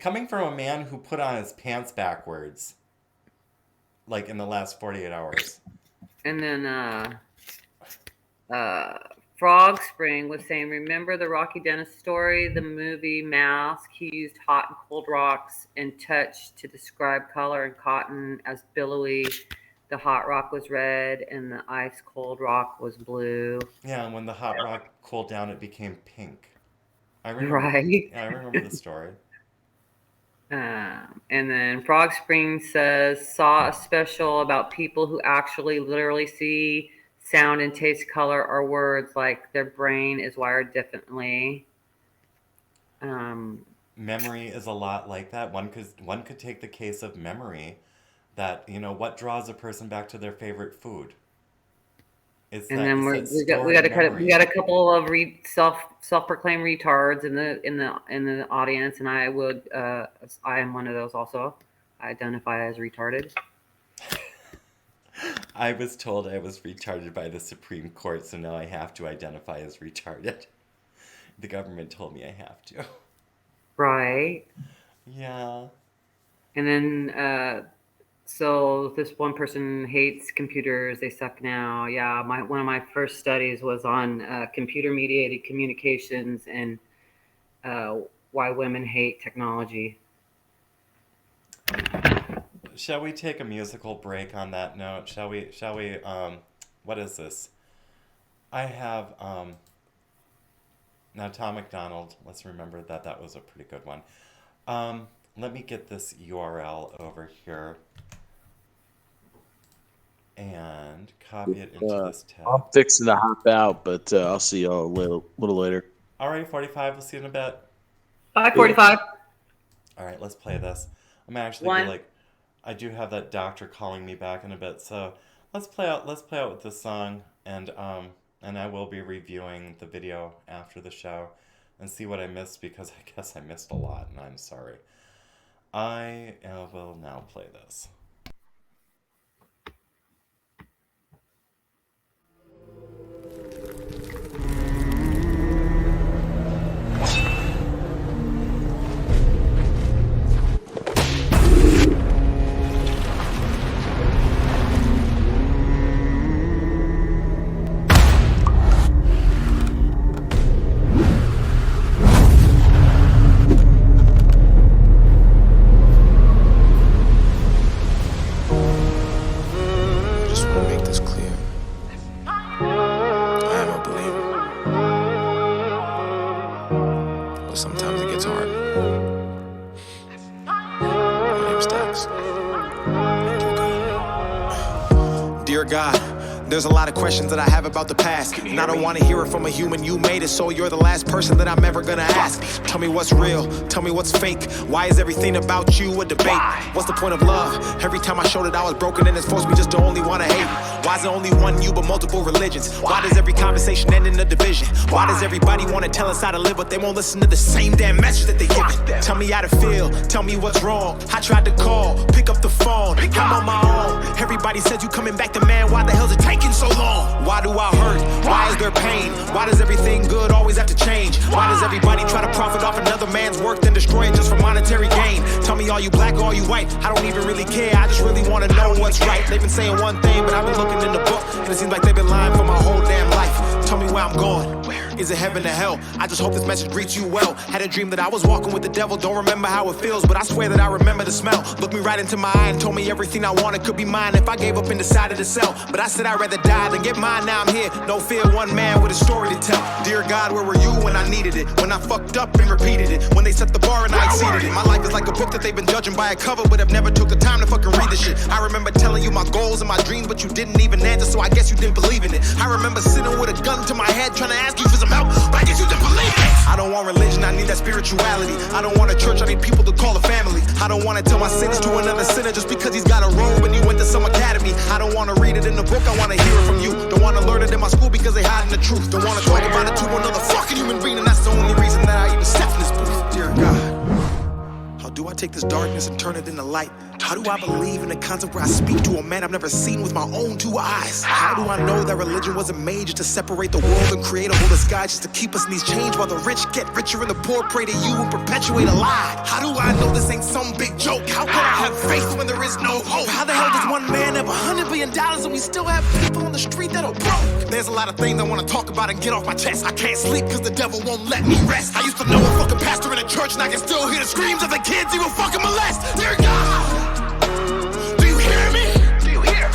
coming from a man who put on his pants backwards, like in the last 48 hours. And then Frog Spring was saying, remember the Rocky Dennis story, the movie Mask? He used hot and cold rocks and touch to describe color, and cotton as billowy. The hot rock was red and the ice cold rock was blue. Yeah, and when the hot rock cooled down, it became pink. I remember. Right. Yeah, I remember the story. And then Frog Spring says, saw a special about people who actually literally see sound and taste color or words, like their brain is wired differently. Memory is a lot like that. One could take the case of memory, that what draws a person back to their favorite food. It's And that, then it's we that got stored we got a couple of self-proclaimed retards in the audience, and I am one of those also. I identify as retarded. I was told I was retarded by the Supreme Court, so now I have to identify as retarded. The government told me I have to. Right. Yeah. And then so this one person hates computers. They suck now. Yeah, one of my first studies was on computer-mediated communications and why women hate technology. Shall we take a musical break on that note? Shall we, what is this? I have, now Tom McDonald, let's remember that was a pretty good one. Let me get this URL over here and copy it into this tab. I'm fixing to hop out, but I'll see y'all a little later. All right, 45, we'll see you in a bit. 5:45. All right, let's play this. I'm actually I do have that doctor calling me back in a bit, so let's play out with this song, and I will be reviewing the video after the show and see what I missed, because I guess I missed a lot, and I'm sorry. I will now play this. God, there's a lot of questions that I have about the past, and I don't want to hear it from a human. You made it, so you're the last person that I'm ever gonna ask. Tell me what's real, tell me what's fake. Why is everything about you a debate? What's the point of love? Every time I showed it I was broken, and it's forced me just to only want to hate. Why is there only one you but multiple religions? Why does every conversation end in a division? Why does everybody want to tell us how to live, but they won't listen to the same damn message that they giving? Tell me how to feel, tell me what's wrong. I tried to call, pick up the phone, I'm on my own. Everybody said you coming back to man, why the hell's it taking so long? Why do I hurt? Why is there pain? Why does everything good always have to change? Why does everybody try to profit off another man's work, then destroy it just for monetary gain? Tell me, are you black or are you white? I don't even really care, I just really want to know what's right. They've been saying one thing, but I've been looking in the book, and it seems like they've been lying for my whole damn life. Tell me where I'm going. Is it heaven or hell? I just hope this message greets you well. Had a dream that I was walking with the devil. Don't remember how it feels, but I swear that I remember the smell. Looked me right into my eye and told me everything I wanted could be mine if I gave up and decided to sell. But I said I'd rather die than get mine. Now I'm here, no fear, one man with a story to tell. Dear God, where were you when I needed it? When I fucked up and repeated it? When they set the bar and I exceeded it? My life is like a book that they've been judging by a cover, but I've never took the time to fucking read the shit. I remember telling you my goals and my dreams, but you didn't even answer, so I guess you didn't believe in it. I remember sitting with a gun to my head trying to ask you for some help, but I guess you didn't believe it. I don't want religion, I need that spirituality. I don't want a church, I need people to call a family. I don't want to tell my sins to another sinner just because he's got a robe and he went to some academy. I don't want to read it in the book, I want to hear it from you. Don't want to learn it in my school because they hiding the truth. Don't want to talk about it to another fucking human being, and that's the only reason that I even step in this booth. Dear God, how do I take this darkness and turn it into light? How do I believe in a concept where I speak to a man I've never seen with my own two eyes? How do I know that religion wasn't made just to separate the world and create a whole disguise just to keep us in these chains while the rich get richer and the poor pray to you and perpetuate a lie? How do I know this ain't some big joke? How can I have faith when there is no hope? How the hell does one man have $100 billion and we still have people on the street that are broke? There's a lot of things I want to talk about and get off my chest. I can't sleep because the devil won't let me rest. I used to know a fucking pastor in a church and I can still hear the screams of the kids he will fucking molest. Dear God!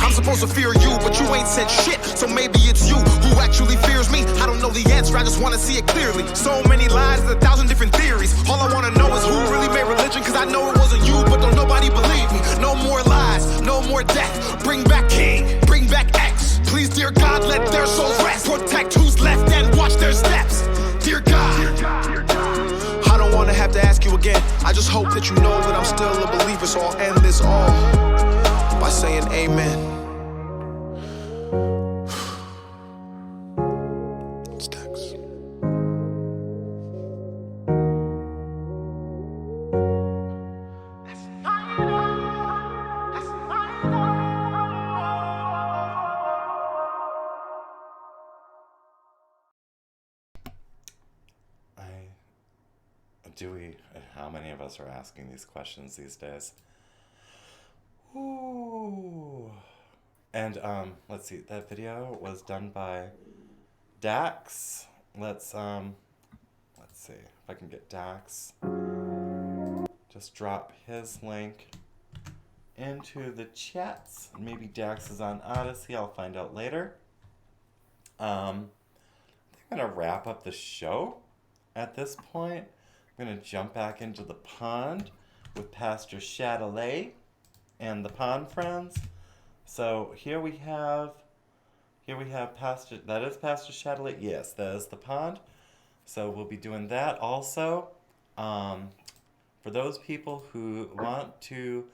I'm supposed to fear you, but you ain't said shit, so maybe it's you who actually fears me. I don't know the answer, I just want to see it clearly. So many lies, 1,000 different theories. All I want to know is who really made religion, cause I know it wasn't you, but don't nobody believe me. No more lies, no more death. Bring back King, bring back X. Please, dear God, let their souls rest. Protect who's left and watch their steps. Dear God, I don't want to have to ask you again. I just hope that you know that I'm still a believer, so I'll end this all by saying amen. How many of us are asking these questions these days? Ooh. And let's see, that video was done by Dax. Let's see if I can get Dax. Just drop his link into the chats. Maybe Dax is on Odysee, I'll find out later. I'm gonna wrap up the show at this point. I'm going to jump back into the pond with Pastor Chatelet and the pond friends. So here we have Pastor, that is Pastor Chatelet. Yes, that is the pond. So we'll be doing that also. For those people who want to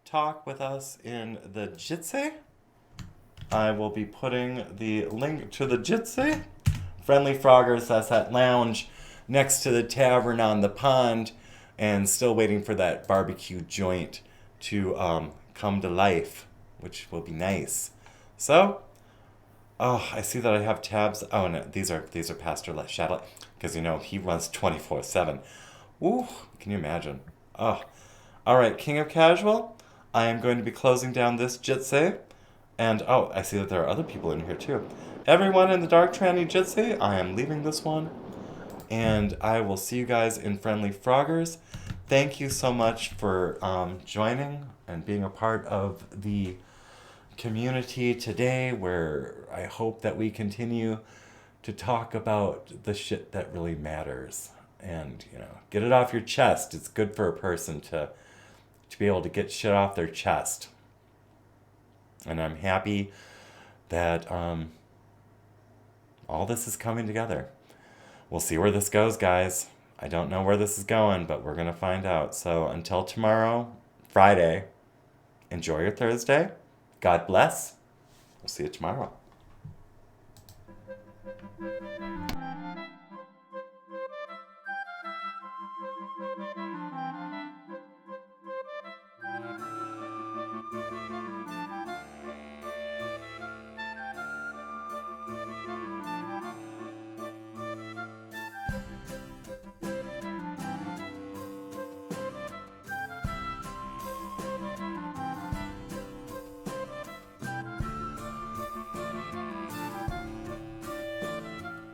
talk with us in the Jitsi, I will be putting the link to the Jitsi. Friendly Froggers, that's that lounge next to the tavern on the pond, and still waiting for that barbecue joint to come to life, which will be nice. So, I see that I have tabs. Oh no, these are Pastor Chatelet, because he runs 24/7. Ooh, can you imagine? Oh, all right, King of Casual. I am going to be closing down this Jitsi, and I see that there are other people in here too. Everyone in the DarkTranny Jitsi, I am leaving this one. And I will see you guys in Friendly Froggers. Thank you so much for joining and being a part of the community today, where I hope that we continue to talk about the shit that really matters. And, get it off your chest. It's good for a person to be able to get shit off their chest. And I'm happy that all this is coming together. We'll see where this goes, guys. I don't know where this is going, but we're going to find out. So until tomorrow, Friday, enjoy your Thursday. God bless. We'll see you tomorrow.